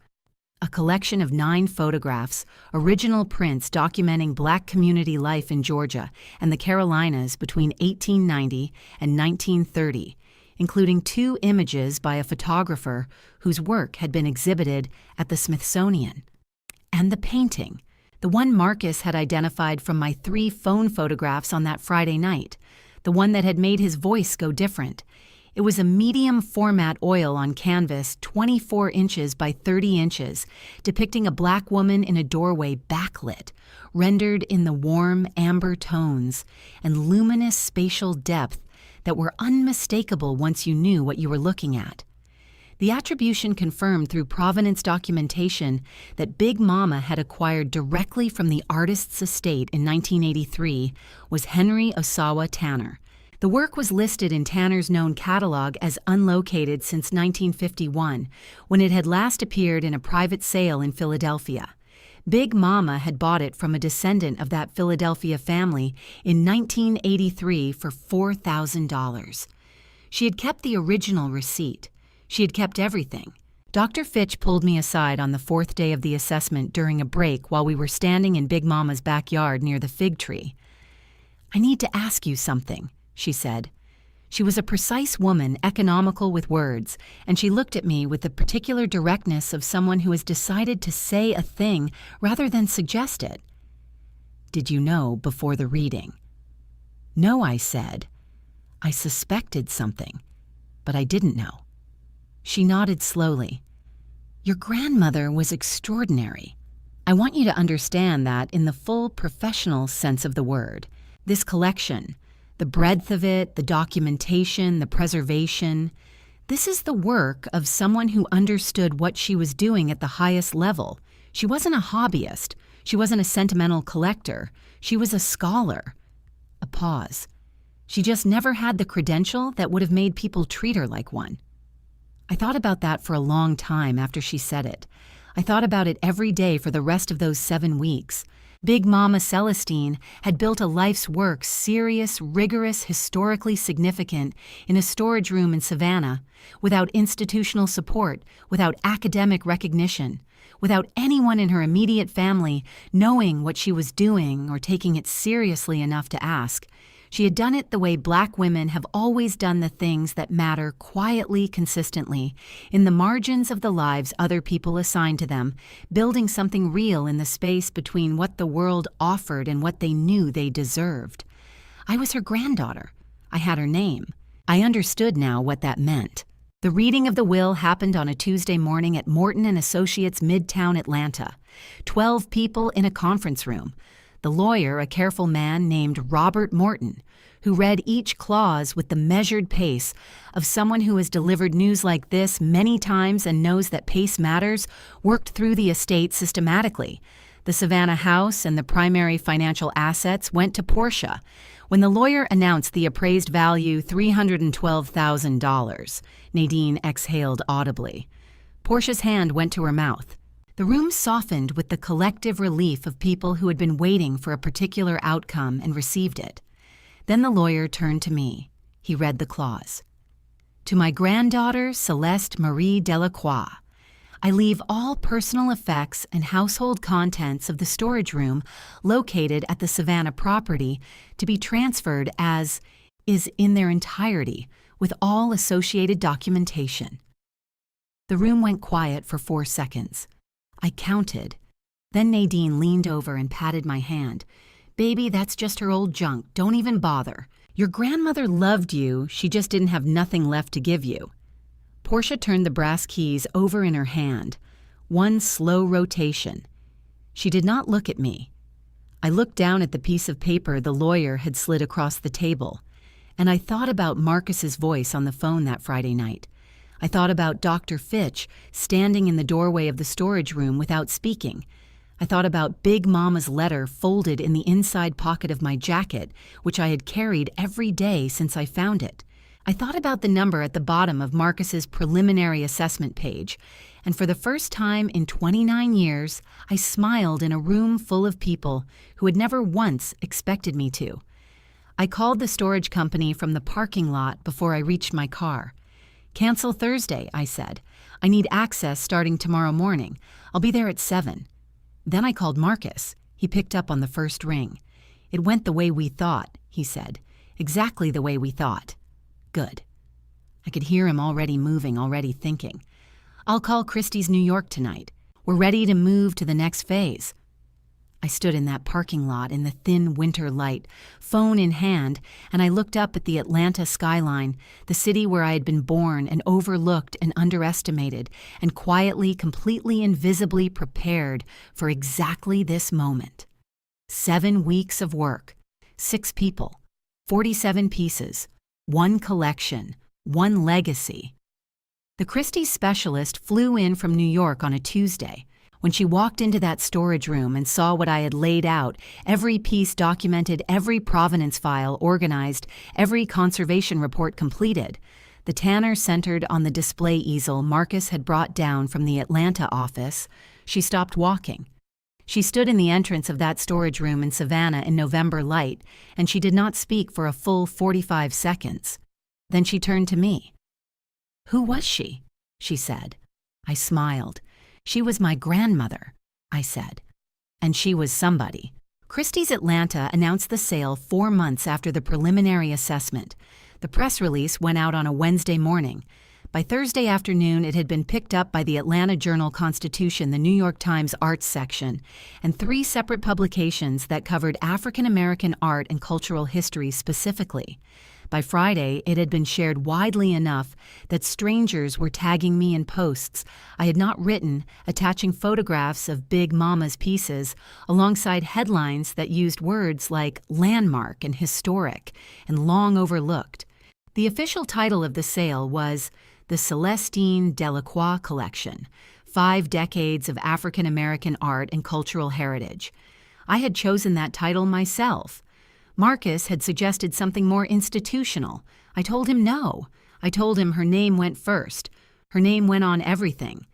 A collection of 9 photographs, original prints documenting Black community life in Georgia and the Carolinas between 1890 and 1930, including 2 images by a photographer whose work had been exhibited at the Smithsonian. And the painting, the one Marcus had identified from my 3 phone photographs on that Friday night, the one that had made his voice go different. It was a medium format oil on canvas 24 inches by 30 inches, depicting a Black woman in a doorway backlit, rendered in the warm amber tones and luminous spatial depth that were unmistakable once you knew what you were looking at. The attribution confirmed through provenance documentation that Big Mama had acquired directly from the artist's estate in 1983 was Henry Osawa Tanner. The work was listed in Tanner's known catalog as unlocated since 1951, when it had last appeared in a private sale in Philadelphia. Big Mama had bought it from a descendant of that Philadelphia family in 1983 for $4,000. She had kept the original receipt. She had kept everything. Dr. Fitch pulled me aside on the 4th day of the assessment during a break while we were standing in Big Mama's backyard near the fig tree. "I need to ask you something," she said. She was a precise woman, economical with words, and she looked at me with the particular directness of someone who has decided to say a thing rather than suggest it. "Did you know before the reading?" "No," I said. "I suspected something, but I didn't know." She nodded slowly. "Your grandmother was extraordinary. I want you to understand that in the full professional sense of the word. This collection, the breadth of it, the documentation, the preservation, this is the work of someone who understood what she was doing at the highest level. She wasn't a hobbyist. She wasn't a sentimental collector. She was a scholar." A pause. She just never had the credential that would have made people treat her like one. I thought about that for a long time after she said it. I thought about it every day for the rest of those 7 weeks. Big Mama Celestine had built a life's work, serious, rigorous, historically significant, in a storage room in Savannah, without institutional support, without academic recognition, without anyone in her immediate family knowing what she was doing or taking it seriously enough to ask. She had done it the way Black women have always done the things that matter quietly, consistently, in the margins of the lives other people assign to them, building something real in the space between what the world offered and what they knew they deserved. I was her granddaughter. I had her name. I understood now what that meant. The reading of the will happened on a Tuesday morning at Morton & Associates, Midtown Atlanta. 12 people in a conference room. The lawyer, a careful man named Robert Morton, who read each clause with the measured pace of someone who has delivered news like this many times and knows that pace matters, worked through the estate systematically. The Savannah house and the primary financial assets went to Portia. When the lawyer announced the appraised value $312,000, Nadine exhaled audibly. Portia's hand went to her mouth. The room softened with the collective relief of people who had been waiting for a particular outcome and received it. Then the lawyer turned to me. He read the clause. "To my granddaughter, Celeste Marie Delacroix, I leave all personal effects and household contents of the storage room located at the Savannah property to be transferred as is in their entirety, with all associated documentation." The room went quiet for 4 seconds. I counted. Then Nadine leaned over and patted my hand. "Baby, that's just her old junk. Don't even bother. Your grandmother loved you. She just didn't have nothing left to give you." Portia turned the brass keys over in her hand. One slow rotation. She did not look at me. I looked down at the piece of paper the lawyer had slid across the table, and I thought about Marcus's voice on the phone that Friday night. I thought about Dr. Fitch standing in the doorway of the storage room without speaking. I thought about Big Mama's letter folded in the inside pocket of my jacket, which I had carried every day since I found it. I thought about the number at the bottom of Marcus's preliminary assessment page, and for the first time in 29 years, I smiled in a room full of people who had never once expected me to. I called the storage company from the parking lot before I reached my car. "Cancel Thursday," I said. "I need access starting tomorrow morning. I'll be there at 7. Then I called Marcus. He picked up on the first ring. "It went the way we thought," he said. "Exactly the way we thought." "Good." I could hear him already moving, already thinking. "I'll call Christie's New York tonight. We're ready to move to the next phase." I stood in that parking lot in the thin winter light, phone in hand, and I looked up at the Atlanta skyline, the city where I had been born and overlooked and underestimated, and quietly, completely invisibly prepared for exactly this moment. 7 weeks of work, 6 people, 47 pieces, 1 collection, 1 legacy. The Christie's specialist flew in from New York on a Tuesday. When she walked into that storage room and saw what I had laid out, every piece documented, every provenance file organized, every conservation report completed, the tanner centered on the display easel Marcus had brought down from the Atlanta office, she stopped walking. She stood in the entrance of that storage room in Savannah in November light, and she did not speak for a full 45 seconds. Then she turned to me. "Who was she?" she said. I smiled. "She was my grandmother," I said. "And she was somebody." Christie's Atlanta announced the sale 4 months after the preliminary assessment. The press release went out on a Wednesday morning. By Thursday afternoon, it had been picked up by the Atlanta Journal-Constitution, the New York Times arts section, and 3 separate publications that covered African American art and cultural history specifically. By Friday, it had been shared widely enough that strangers were tagging me in posts I had not written, attaching photographs of Big Mama's pieces alongside headlines that used words like landmark and historic and long overlooked. The official title of the sale was the Celestine Delacroix Collection, 5 Decades of African American Art and Cultural Heritage. I had chosen that title myself. Marcus had suggested something more institutional. I told him no. I told him her name went first. Her name went on everything.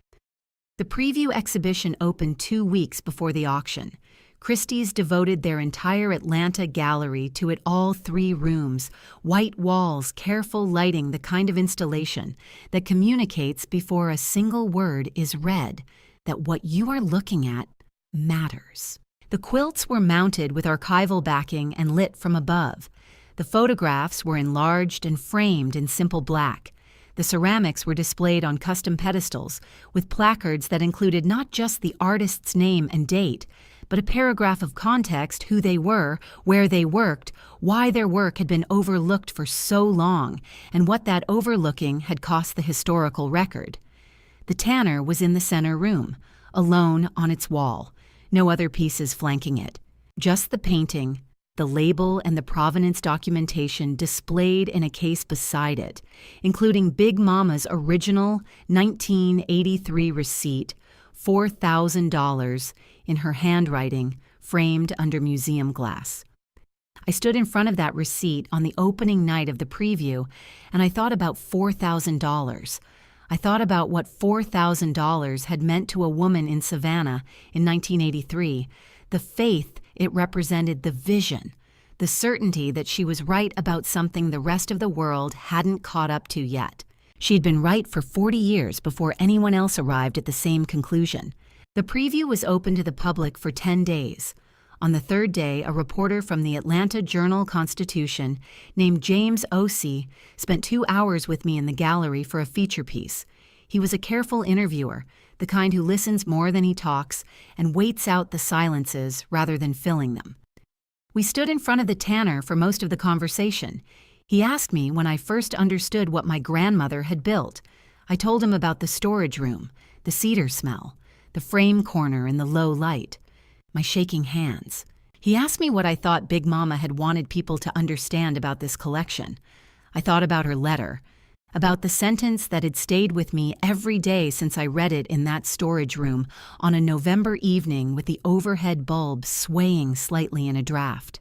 The preview exhibition opened 2 weeks before the auction. Christie's devoted their entire Atlanta gallery to it, all 3 rooms, white walls, careful lighting, the kind of installation that communicates before a single word is read that what you are looking at matters. The quilts were mounted with archival backing and lit from above. The photographs were enlarged and framed in simple black. The ceramics were displayed on custom pedestals with placards that included not just the artist's name and date, but a paragraph of context, who they were, where they worked, why their work had been overlooked for so long, and what that overlooking had cost the historical record. The tanner was in the center room, alone on its wall. No other pieces flanking it. Just the painting, the label, and the provenance documentation displayed in a case beside it, including Big Mama's original 1983 receipt, $4,000, in her handwriting, framed under museum glass. I stood in front of that receipt on the opening night of the preview, and I thought about $4,000. I thought about what $4,000 had meant to a woman in Savannah in 1983, the faith it represented, the vision, the certainty that she was right about something the rest of the world hadn't caught up to yet. She'd been right for 40 years before anyone else arrived at the same conclusion. The preview was open to the public for 10 days. On the 3rd day, a reporter from the Atlanta Journal-Constitution named James Osee spent 2 hours with me in the gallery for a feature piece. He was a careful interviewer, the kind who listens more than he talks and waits out the silences rather than filling them. We stood in front of the tanner for most of the conversation. He asked me when I first understood what my grandmother had built. I told him about the storage room, the cedar smell, the frame corner in the low light, my shaking hands. He asked me what I thought Big Mama had wanted people to understand about this collection. I thought about her letter, about the sentence that had stayed with me every day since I read it in that storage room on a November evening with the overhead bulb swaying slightly in a draft.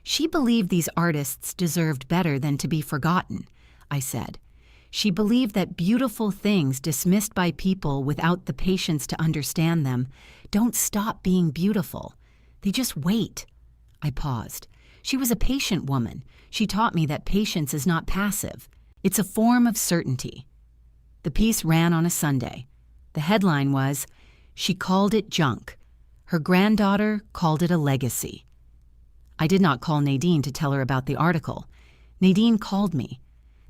She believed these artists deserved better than to be forgotten, I said. She believed that beautiful things dismissed by people without the patience to understand them don't stop being beautiful. They just wait. I paused. She was a patient woman. She taught me that patience is not passive. It's a form of certainty. The piece ran on a Sunday. The headline was, "She called it junk. Her granddaughter called it a legacy." I did not call Nadine to tell her about the article. Nadine called me.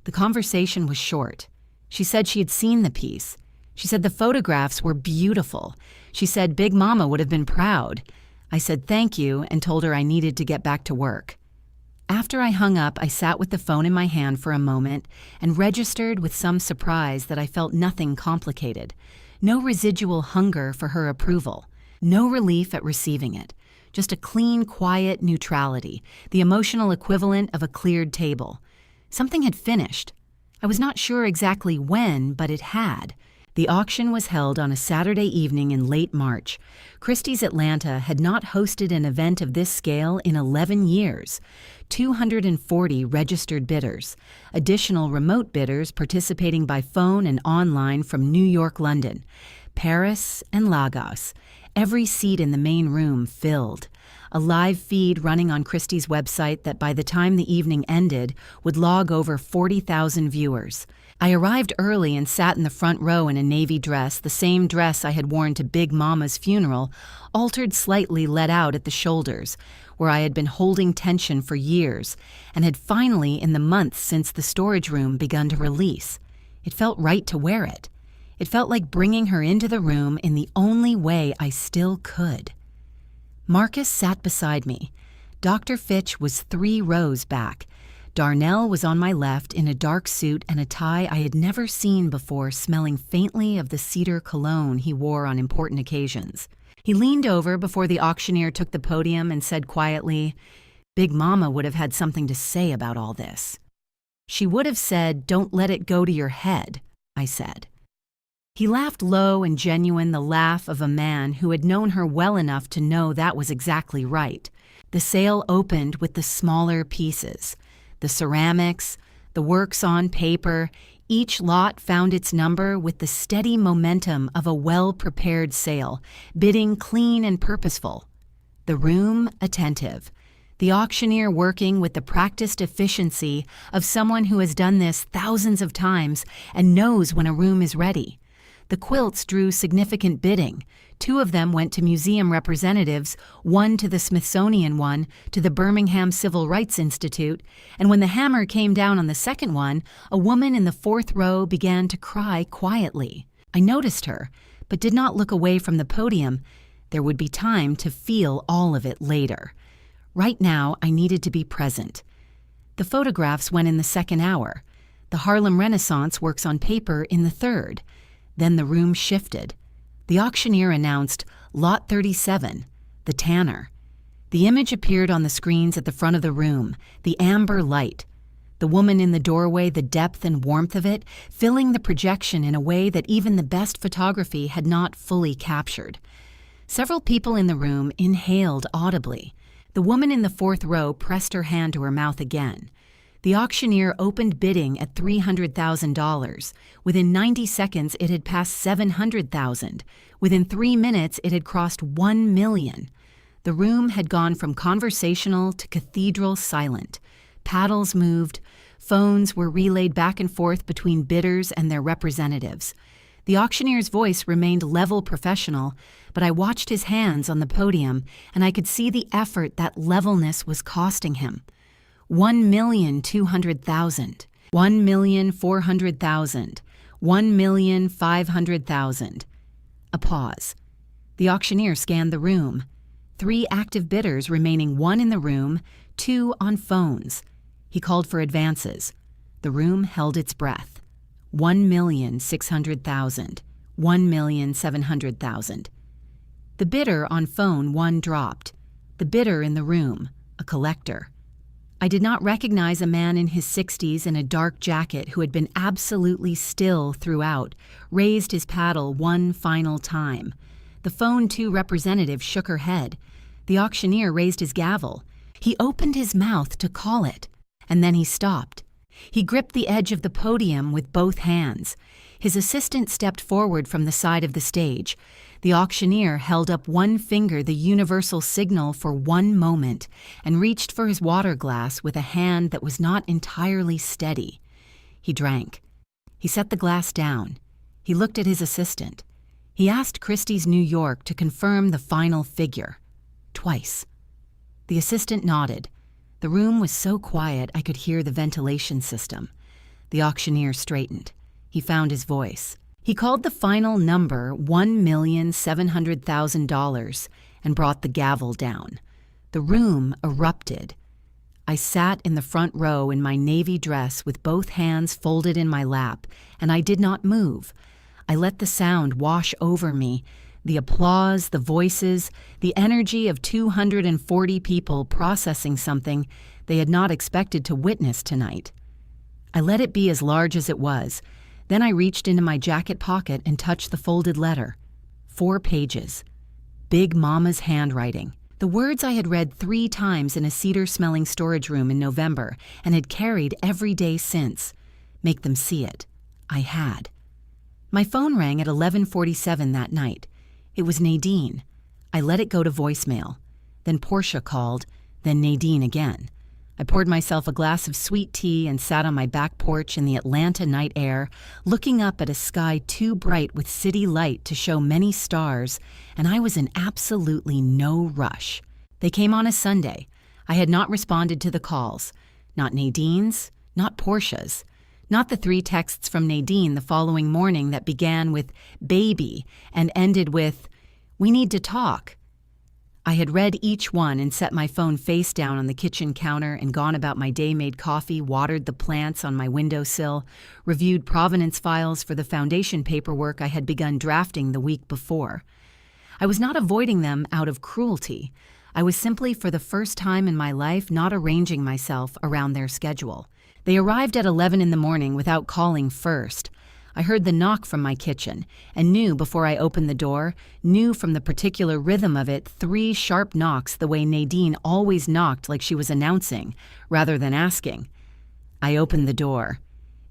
The conversation was short. She said she had seen the piece. She said the photographs were beautiful. She said Big Mama would have been proud. I said thank you and told her I needed to get back to work. After I hung up, I sat with the phone in my hand for a moment and registered with some surprise that I felt nothing complicated. No residual hunger for her approval. No relief at receiving it. Just a clean, quiet neutrality, the emotional equivalent of a cleared table. Something had finished. I was not sure exactly when, but it had. The auction was held on a Saturday evening in late March. Christie's Atlanta had not hosted an event of this scale in 11 years. 240 registered bidders, additional remote bidders participating by phone and online from New York, London, Paris, and Lagos. Every seat in the main room filled. A live feed running on Christie's website that by the time the evening ended would log over 40,000 viewers. I arrived early and sat in the front row in a navy dress, the same dress I had worn to Big Mama's funeral, altered slightly let out at the shoulders, where I had been holding tension for years, and had finally, in the months since the storage room, begun to release. It felt right to wear it. It felt like bringing her into the room in the only way I still could. Marcus sat beside me. Dr. Fitch was 3 rows back. Darnell was on my left in a dark suit and a tie I had never seen before, smelling faintly of the cedar cologne he wore on important occasions. He leaned over before the auctioneer took the podium and said quietly, "Big Mama would have had something to say about all this." "She would have said, 'Don't let it go to your head,'" I said. He laughed low and genuine, the laugh of a man who had known her well enough to know that was exactly right. The sale opened with the smaller pieces. The ceramics, the works on paper, each lot found its number with the steady momentum of a well-prepared sale, bidding clean and purposeful. The room attentive. The auctioneer working with the practiced efficiency of someone who has done this thousands of times and knows when a room is ready. The quilts drew significant bidding. 2 of them went to museum representatives, 1 to the Smithsonian, 1 to the Birmingham Civil Rights Institute, and when the hammer came down on the second one, a woman in the 4th row began to cry quietly. I noticed her, but did not look away from the podium. There would be time to feel all of it later. Right now, I needed to be present. The photographs went in the 2nd hour. The Harlem Renaissance works on paper in the 3rd. Then the room shifted. The auctioneer announced Lot 37, the Tanner. The image appeared on the screens at the front of the room, the amber light. The woman in the doorway, the depth and warmth of it, filling the projection in a way that even the best photography had not fully captured. Several people in the room inhaled audibly. The woman in the 4th row pressed her hand to her mouth again. The auctioneer opened bidding at $300,000. Within 90 seconds, it had passed $700,000. Within 3 minutes, it had crossed $1 million. The room had gone from conversational to cathedral silent. Paddles moved. Phones were relayed back and forth between bidders and their representatives. The auctioneer's voice remained level professional, but I watched his hands on the podium, and I could see the effort that levelness was costing him. 1,200,000, 1,400,000, 1,500,000. A pause. The auctioneer scanned the room. 3 active bidders, remaining 1 in the room, 2 on phones. He called for advances. The room held its breath. 1,600,000, 1,700,000. The bidder on phone 1 dropped. The bidder in the room, a collector. I did not recognize a man in his 60s in a dark jacket who had been absolutely still throughout, raised his paddle one final time. The Phone 2 representative shook her head. The auctioneer raised his gavel. He opened his mouth to call it, and then he stopped. He gripped the edge of the podium with both hands. His assistant stepped forward from the side of the stage. The auctioneer held up one finger, the universal signal for one moment, and reached for his water glass with a hand that was not entirely steady. He drank. He set the glass down. He looked at his assistant. He asked Christie's New York to confirm the final figure. Twice. The assistant nodded. The room was so quiet I could hear the ventilation system. The auctioneer straightened. He found his voice. He called the final number $1,700,000 and brought the gavel down. The room erupted. I sat in the front row in my navy dress with both hands folded in my lap, and I did not move. I let the sound wash over me, the applause, the voices, the energy of 240 people processing something they had not expected to witness tonight. I let it be as large as it was. Then I reached into my jacket pocket and touched the folded letter. 4 pages. Big Mama's handwriting. The words I had read 3 times in a cedar-smelling storage room in November and had carried every day since. Make them see it. I had. My phone rang at 11:47 that night. It was Nadine. I let it go to voicemail. Then Portia called, then Nadine again. I poured myself a glass of sweet tea and sat on my back porch in the Atlanta night air, looking up at a sky too bright with city light to show many stars, and I was in absolutely no rush. They came on a Sunday. I had not responded to the calls. Not Nadine's, not Portia's. Not the 3 texts from Nadine the following morning that began with "baby" and ended with "we need to talk." I had read each one and set my phone face down on the kitchen counter and gone about my day, made coffee, watered the plants on my windowsill, reviewed provenance files for the foundation paperwork I had begun drafting the week before. I was not avoiding them out of cruelty. I was simply, for the first time in my life, not arranging myself around their schedule. They arrived at 11 in the morning without calling first. I heard the knock from my kitchen and knew before I opened the door, knew from the particular rhythm of it, 3 sharp knocks the way Nadine always knocked, like she was announcing rather than asking. I opened the door.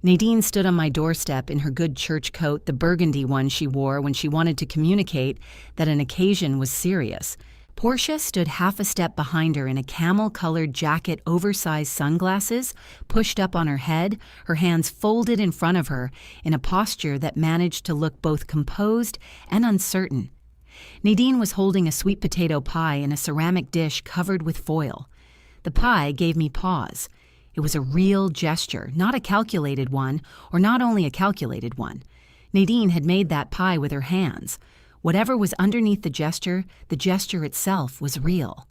Nadine stood on my doorstep in her good church coat, the burgundy one she wore when she wanted to communicate that an occasion was serious. Portia stood half a step behind her in a camel-colored jacket, oversized sunglasses pushed up on her head, her hands folded in front of her in a posture that managed to look both composed and uncertain. Nadine was holding a sweet potato pie in a ceramic dish covered with foil. The pie gave me pause. It was a real gesture, not a calculated one, or not only a calculated one. Nadine had made that pie with her hands. Whatever was underneath the gesture itself was real.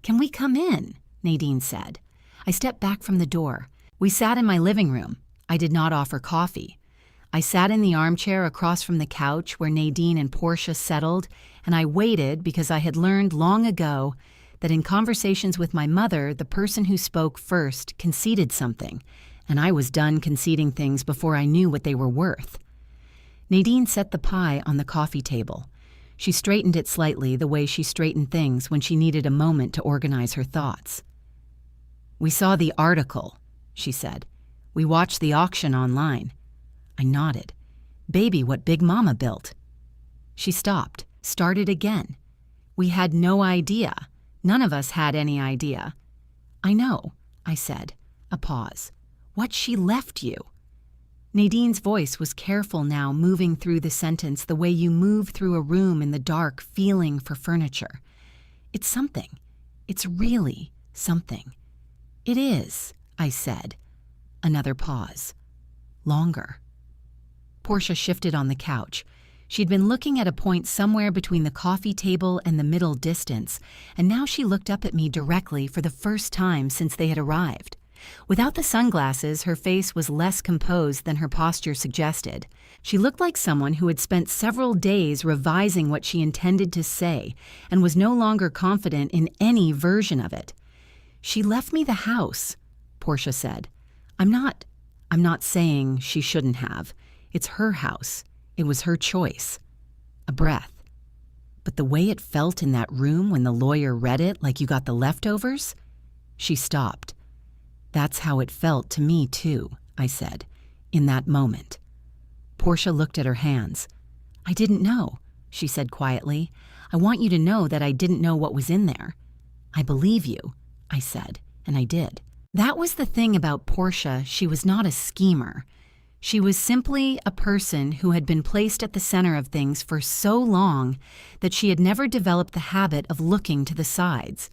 "Can we come in?" Nadine said. I stepped back from the door. We sat in my living room. I did not offer coffee. I sat in the armchair across from the couch where Nadine and Portia settled, and I waited because I had learned long ago that in conversations with my mother, the person who spoke first conceded something, and I was done conceding things before I knew what they were worth. Nadine set the pie on the coffee table. She straightened it slightly the way she straightened things when she needed a moment to organize her thoughts. "We saw the article," she said. "We watched the auction online." I nodded. "Baby, what Big Mama built." She stopped, started again. "We had no idea. None of us had any idea." "I know," I said. A pause. "What she left you." Nadine's voice was careful now, moving through the sentence the way you move through a room in the dark, feeling for furniture. "It's something. It's really something." "It is," I said. Another pause. Longer. Portia shifted on the couch. She'd been looking at a point somewhere between the coffee table and the middle distance, and now she looked up at me directly for the first time since they had arrived. Without the sunglasses, her face was less composed than her posture suggested. She looked like someone who had spent several days revising what she intended to say and was no longer confident in any version of it. "She left me the house," Portia said. I'm not saying she shouldn't have. It's her house. It was her choice." A breath. "But the way it felt in that room when the lawyer read it like you got the leftovers?" She stopped. "That's how it felt to me too," I said, "in that moment." Portia looked at her hands. "I didn't know," she said quietly. "I want you to know that I didn't know what was in there." "I believe you," I said, and I did. That was the thing about Portia. She was not a schemer. She was simply a person who had been placed at the center of things for so long that she had never developed the habit of looking to the sides.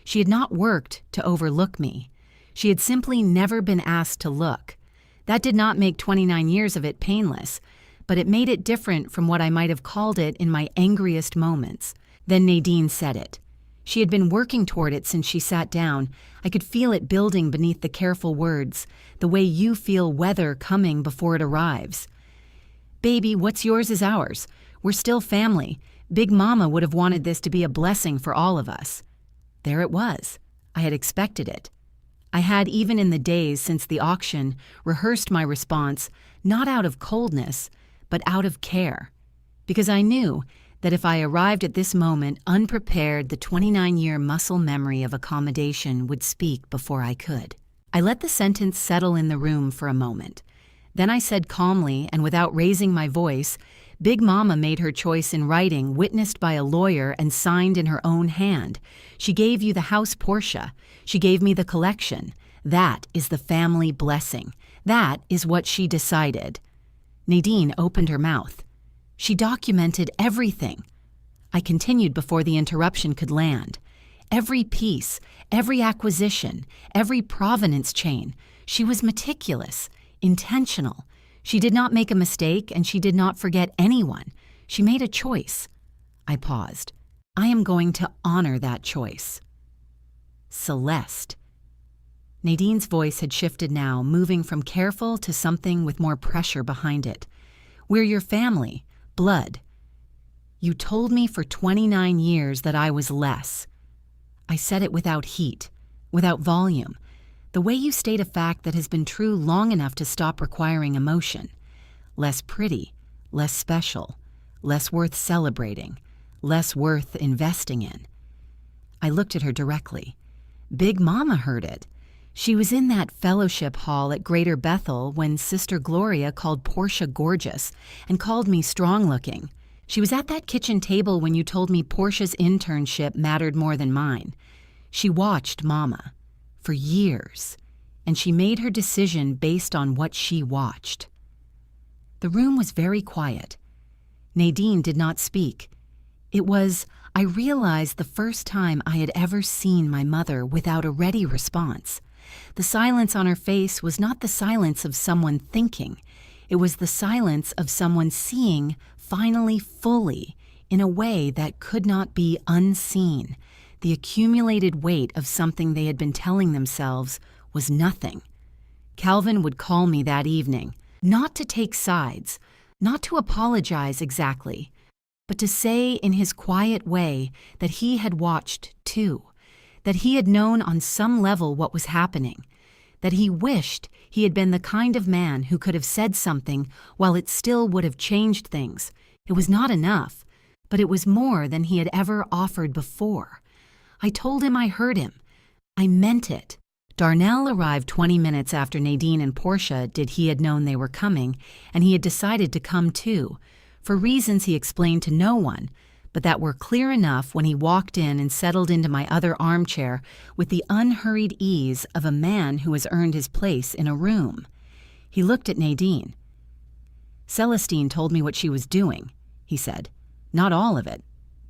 She had not worked to overlook me. She had simply never been asked to look. That did not make 29 years of it painless, but it made it different from what I might have called it in my angriest moments. Then Nadine said it. She had been working toward it since she sat down. I could feel it building beneath the careful words, the way you feel weather coming before it arrives. "Baby, what's yours is ours. We're still family. Big Mama would have wanted this to be a blessing for all of us." There it was. I had expected it. I had, even in the days since the auction, rehearsed my response, not out of coldness, but out of care. Because I knew that if I arrived at this moment unprepared, the 29-year muscle memory of accommodation would speak before I could. I let the sentence settle in the room for a moment. Then I said calmly and without raising my voice, "Big Mama made her choice in writing, witnessed by a lawyer and signed in her own hand. She gave you the house, Portia. She gave me the collection. That is the family blessing. That is what she decided." Nadine opened her mouth. "She documented everything." I continued before the interruption could land. "Every piece, every acquisition, every provenance chain. She was meticulous, intentional. She did not make a mistake, and she did not forget anyone. She made a choice." I paused. "I am going to honor that choice." "Celeste." Nadine's voice had shifted now, moving from careful to something with more pressure behind it. "We're your family. Blood. You told me for 29 years that I was less." I said it without heat, without volume, the way you state a fact that has been true long enough to stop requiring emotion. Less pretty, less special, less worth celebrating, less worth investing in. I looked at her directly. Big Mama heard it. She was in that fellowship hall at Greater Bethel when Sister Gloria called Portia gorgeous and called me strong-looking. She was at that kitchen table when you told me Portia's internship mattered more than mine. She watched Mama for years, and she made her decision based on what she watched. The room was very quiet. Nadine did not speak. I realized the first time I had ever seen my mother without a ready response. The silence on her face was not the silence of someone thinking. It was the silence of someone seeing, finally fully, in a way that could not be unseen. The accumulated weight of something they had been telling themselves was nothing. Calvin would call me that evening, not to take sides, not to apologize exactly, but to say in his quiet way that he had watched too, that he had known on some level what was happening, that he wished he had been the kind of man who could have said something while it still would have changed things. It was not enough, but it was more than he had ever offered before. I told him I heard him. I meant it. Darnell arrived 20 minutes after Nadine and Portia did. He had known they were coming, and he had decided to come too, for reasons he explained to no one, but that were clear enough when he walked in and settled into my other armchair with the unhurried ease of a man who has earned his place in a room. He looked at Nadine. "Celestine told me what she was doing," he said. "Not all of it,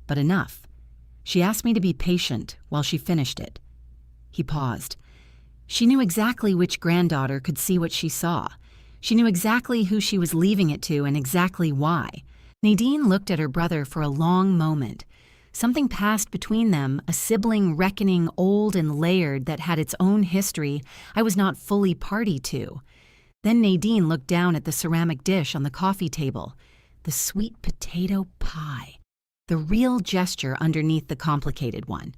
but enough. She asked me to be patient while she finished it." He paused. "She knew exactly which granddaughter could see what she saw. She knew exactly who she was leaving it to and exactly why." Nadine looked at her brother for a long moment. Something passed between them, a sibling reckoning old and layered that had its own history I was not fully party to. Then Nadine looked down at the ceramic dish on the coffee table. The sweet potato pie. The real gesture underneath the complicated one.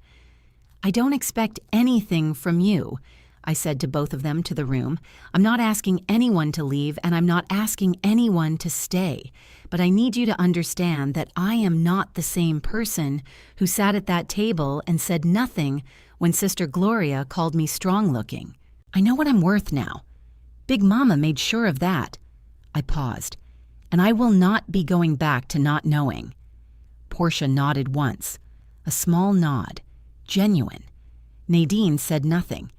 "I don't expect anything from you," I said to both of them to the room. "I'm not asking anyone to leave, and I'm not asking anyone to stay. But I need you to understand that I am not the same person who sat at that table and said nothing when Sister Gloria called me strong-looking. I know what I'm worth now. Big Mama made sure of that." I paused. "And I will not be going back to not knowing." Portia nodded once. A small nod. Genuine. Nadine said nothing.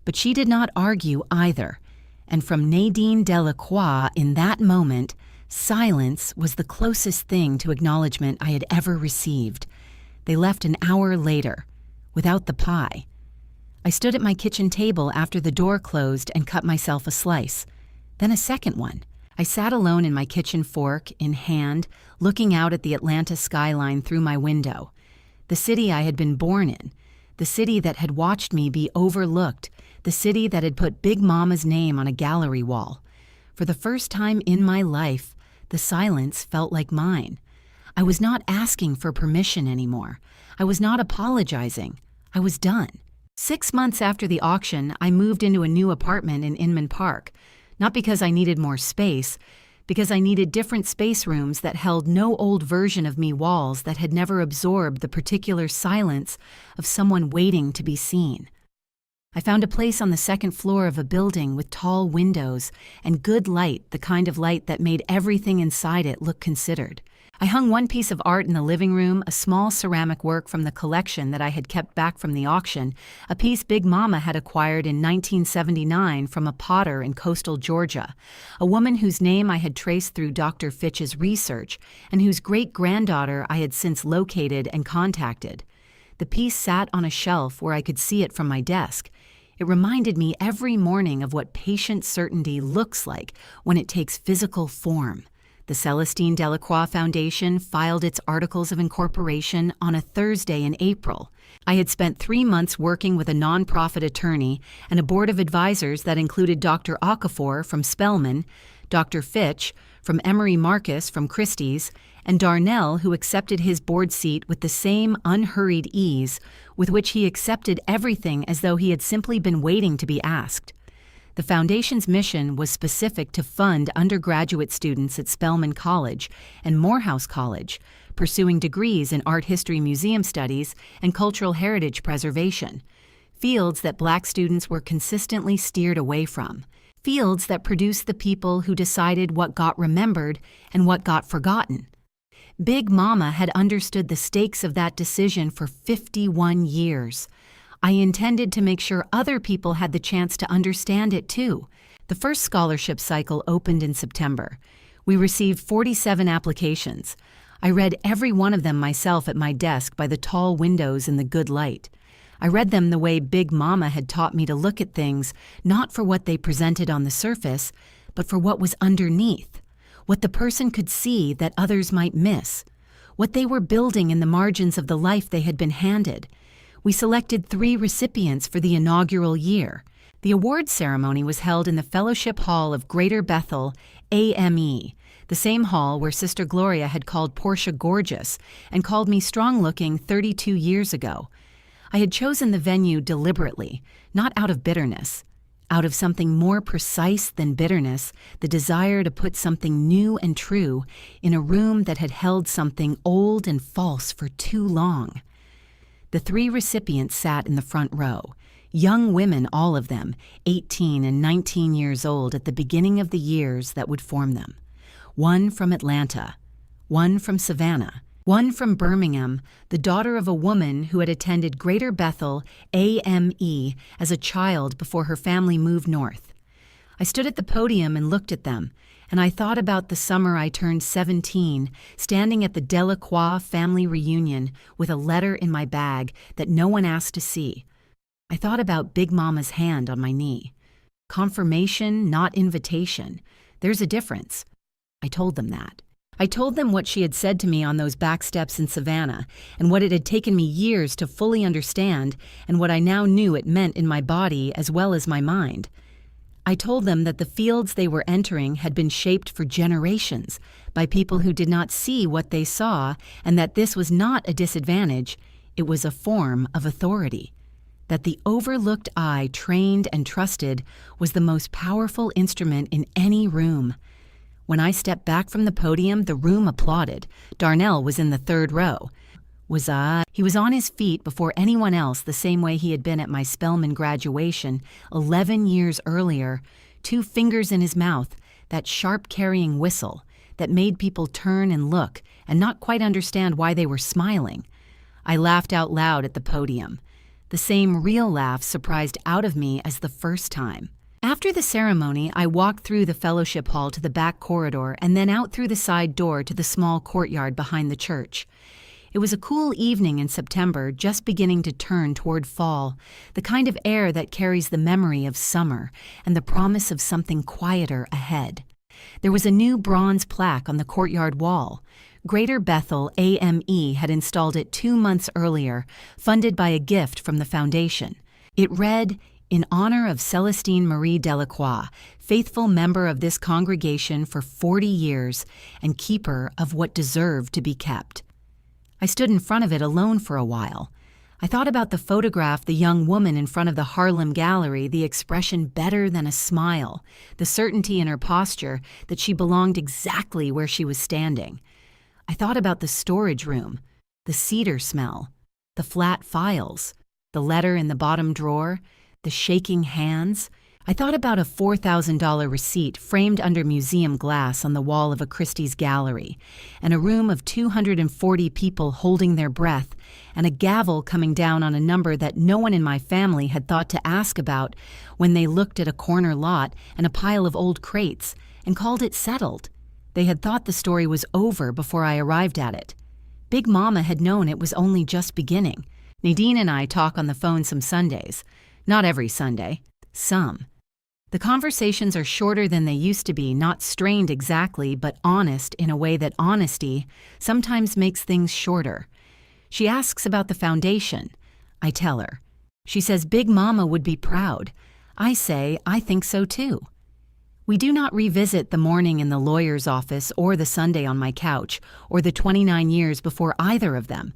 But she did not argue either, and from Nadine Delacroix in that moment, silence was the closest thing to acknowledgement I had ever received. They left an hour later, without the pie. I stood at my kitchen table after the door closed and cut myself a slice. Then a second one. I sat alone in my kitchen, fork in hand, looking out at the Atlanta skyline through my window. The city I had been born in, the city that had watched me be overlooked, the city that had put Big Mama's name on a gallery wall. For the first time in my life, the silence felt like mine. I was not asking for permission anymore. I was not apologizing. I was done. 6 months after the auction, I moved into a new apartment in Inman Park, not because I needed more space, because I needed different space rooms that held no old version of me walls that had never absorbed the particular silence of someone waiting to be seen. I found a place on the second floor of a building with tall windows and good light, the kind of light that made everything inside it look considered. I hung one piece of art in the living room, a small ceramic work from the collection that I had kept back from the auction, a piece Big Mama had acquired in 1979 from a potter in coastal Georgia, a woman whose name I had traced through Dr. Fitch's research and whose great-granddaughter I had since located and contacted. The piece sat on a shelf where I could see it from my desk. It reminded me every morning of what patient certainty looks like when it takes physical form. The Celestine Delacroix Foundation filed its articles of incorporation on a Thursday in April. I had spent 3 months working with a nonprofit attorney and a board of advisors that included Dr. Okafor from Spelman, Dr. Fitch from Emery Marcus from Christie's, and Darnell, who accepted his board seat with the same unhurried ease with which he accepted everything as though he had simply been waiting to be asked. The Foundation's mission was specific to fund undergraduate students at Spelman College and Morehouse College, pursuing degrees in art history museum studies and cultural heritage preservation, fields that Black students were consistently steered away from, fields that produced the people who decided what got remembered and what got forgotten. Big Mama had understood the stakes of that decision for 51 years. I intended to make sure other people had the chance to understand it too. The first scholarship cycle opened in September. We received 47 applications. I read every one of them myself at my desk by the tall windows and the good light. I read them the way Big Mama had taught me to look at things, not for what they presented on the surface, but for what was underneath, what the person could see that others might miss, what they were building in the margins of the life they had been handed. We selected 3 recipients for the inaugural year. The award ceremony was held in the Fellowship Hall of Greater Bethel, AME, the same hall where Sister Gloria had called Portia gorgeous and called me strong-looking 32 years ago. I had chosen the venue deliberately, not out of bitterness. Out of something more precise than bitterness, the desire to put something new and true in a room that had held something old and false for too long. The 3 recipients sat in the front row, young women, all of them, 18 and 19 years old at the beginning of the years that would form them. One from Atlanta, one from Savannah, one from Birmingham, the daughter of a woman who had attended Greater Bethel, AME, as a child before her family moved north. I stood at the podium and looked at them, and I thought about the summer I turned 17, standing at the Delacroix family reunion with a letter in my bag that no one asked to see. I thought about Big Mama's hand on my knee. Confirmation, not invitation. There's a difference. I told them that. I told them what she had said to me on those back steps in Savannah, and what it had taken me years to fully understand, and what I now knew it meant in my body as well as my mind. I told them that the fields they were entering had been shaped for generations by people who did not see what they saw, and that this was not a disadvantage, it was a form of authority. that the overlooked eye, trained and trusted, was the most powerful instrument in any room. When I stepped back from the podium, the room applauded. Darnell was in the third row. He was on his feet before anyone else, the same way he had been at my Spelman graduation 11 years earlier, 2 fingers in his mouth, that sharp carrying whistle that made people turn and look and not quite understand why they were smiling. I laughed out loud at the podium. The same real laugh surprised out of me as the first time. After the ceremony, I walked through the fellowship hall to the back corridor and then out through the side door to the small courtyard behind the church. It was a cool evening in September, just beginning to turn toward fall, the kind of air that carries the memory of summer and the promise of something quieter ahead. There was a new bronze plaque on the courtyard wall. Greater Bethel AME had installed it 2 months earlier, funded by a gift from the foundation. It read, "In honor of Celestine Marie Delacroix, faithful member of this congregation for 40 years and keeper of what deserved to be kept." I stood in front of it alone for a while. I thought about the photograph, the young woman in front of the Harlem Gallery, the expression better than a smile, the certainty in her posture that she belonged exactly where she was standing. I thought about the storage room, the cedar smell, the flat files, the letter in the bottom drawer, the shaking hands. I thought about a $4,000 receipt framed under museum glass on the wall of a Christie's gallery, and a room of 240 people holding their breath, and a gavel coming down on a number that no one in my family had thought to ask about when they looked at a corner lot and a pile of old crates and called it settled. They had thought the story was over before I arrived at it. Big Mama had known it was only just beginning. Nadine and I talk on the phone some Sundays. Not every Sunday. Some. The conversations are shorter than they used to be, not strained exactly, but honest in a way that honesty sometimes makes things shorter. She asks about the foundation. I tell her. She says Big Mama would be proud. I say I think so too. We do not revisit the morning in the lawyer's office or the Sunday on my couch or the 29 years before either of them.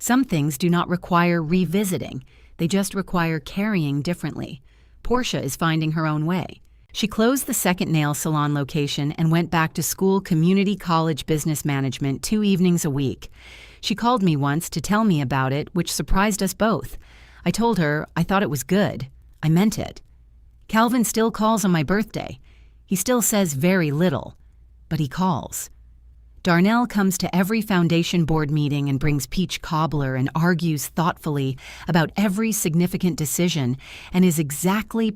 Some things do not require revisiting. They just require carrying differently. Portia is finding her own way. She closed the second nail salon location and went back to school community college business management 2 evenings a week. She called me once to tell me about it, which surprised us both. I told her I thought it was good. I meant it. Calvin still calls on my birthday. He still says very little, but he calls. Darnell comes to every foundation board meeting and brings peach cobbler and argues thoughtfully about every significant decision and is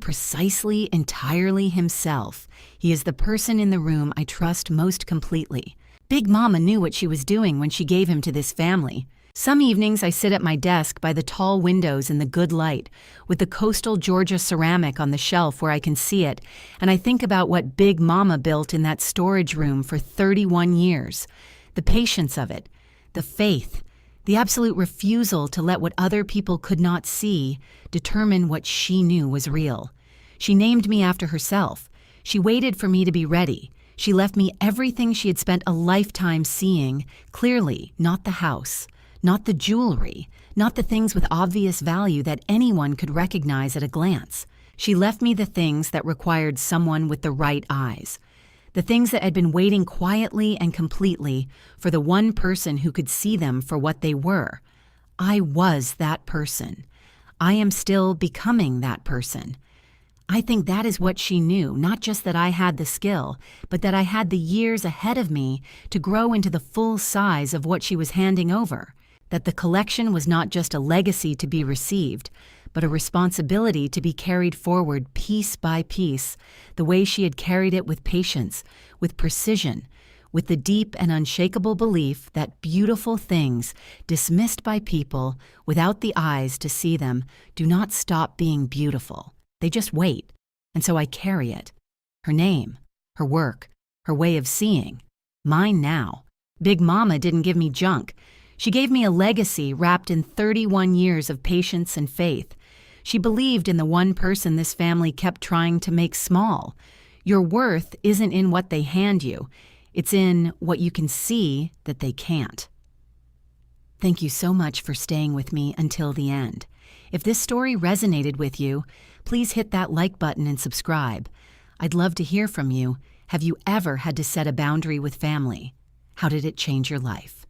precisely, entirely himself. He is the person in the room I trust most completely. Big Mama knew what she was doing when she gave him to this family. Some evenings I sit at my desk by the tall windows in the good light, with the coastal Georgia ceramic on the shelf where I can see it, and I think about what Big Mama built in that storage room for 31 years. The patience of it, the faith, the absolute refusal to let what other people could not see determine what she knew was real. She named me after herself. She waited for me to be ready. She left me everything she had spent a lifetime seeing, clearly, not the house. Not the jewelry, not the things with obvious value that anyone could recognize at a glance. She left me the things that required someone with the right eyes. The things that had been waiting quietly and completely for the one person who could see them for what they were. I was that person. I am still becoming that person. I think that is what she knew, not just that I had the skill, but that I had the years ahead of me to grow into the full size of what she was handing over. That the collection was not just a legacy to be received, but a responsibility to be carried forward piece by piece, the way she had carried it with patience, with precision, with the deep and unshakable belief that beautiful things, dismissed by people without the eyes to see them, do not stop being beautiful. They just wait, and so I carry it. Her name, her work, her way of seeing. Mine now. Big Mama didn't give me junk. She gave me a legacy wrapped in 31 years of patience and faith. She believed in the one person this family kept trying to make small. Your worth isn't in what they hand you. It's in what you can see that they can't. Thank you so much for staying with me until the end. If this story resonated with you, please hit that like button and subscribe. I'd love to hear from you. Have you ever had to set a boundary with family? How did it change your life?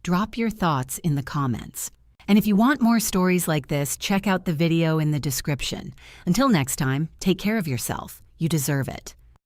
Drop your thoughts in the comments. And if you want more stories like this, check out the video in the description. Until next time, take care of yourself. You deserve it.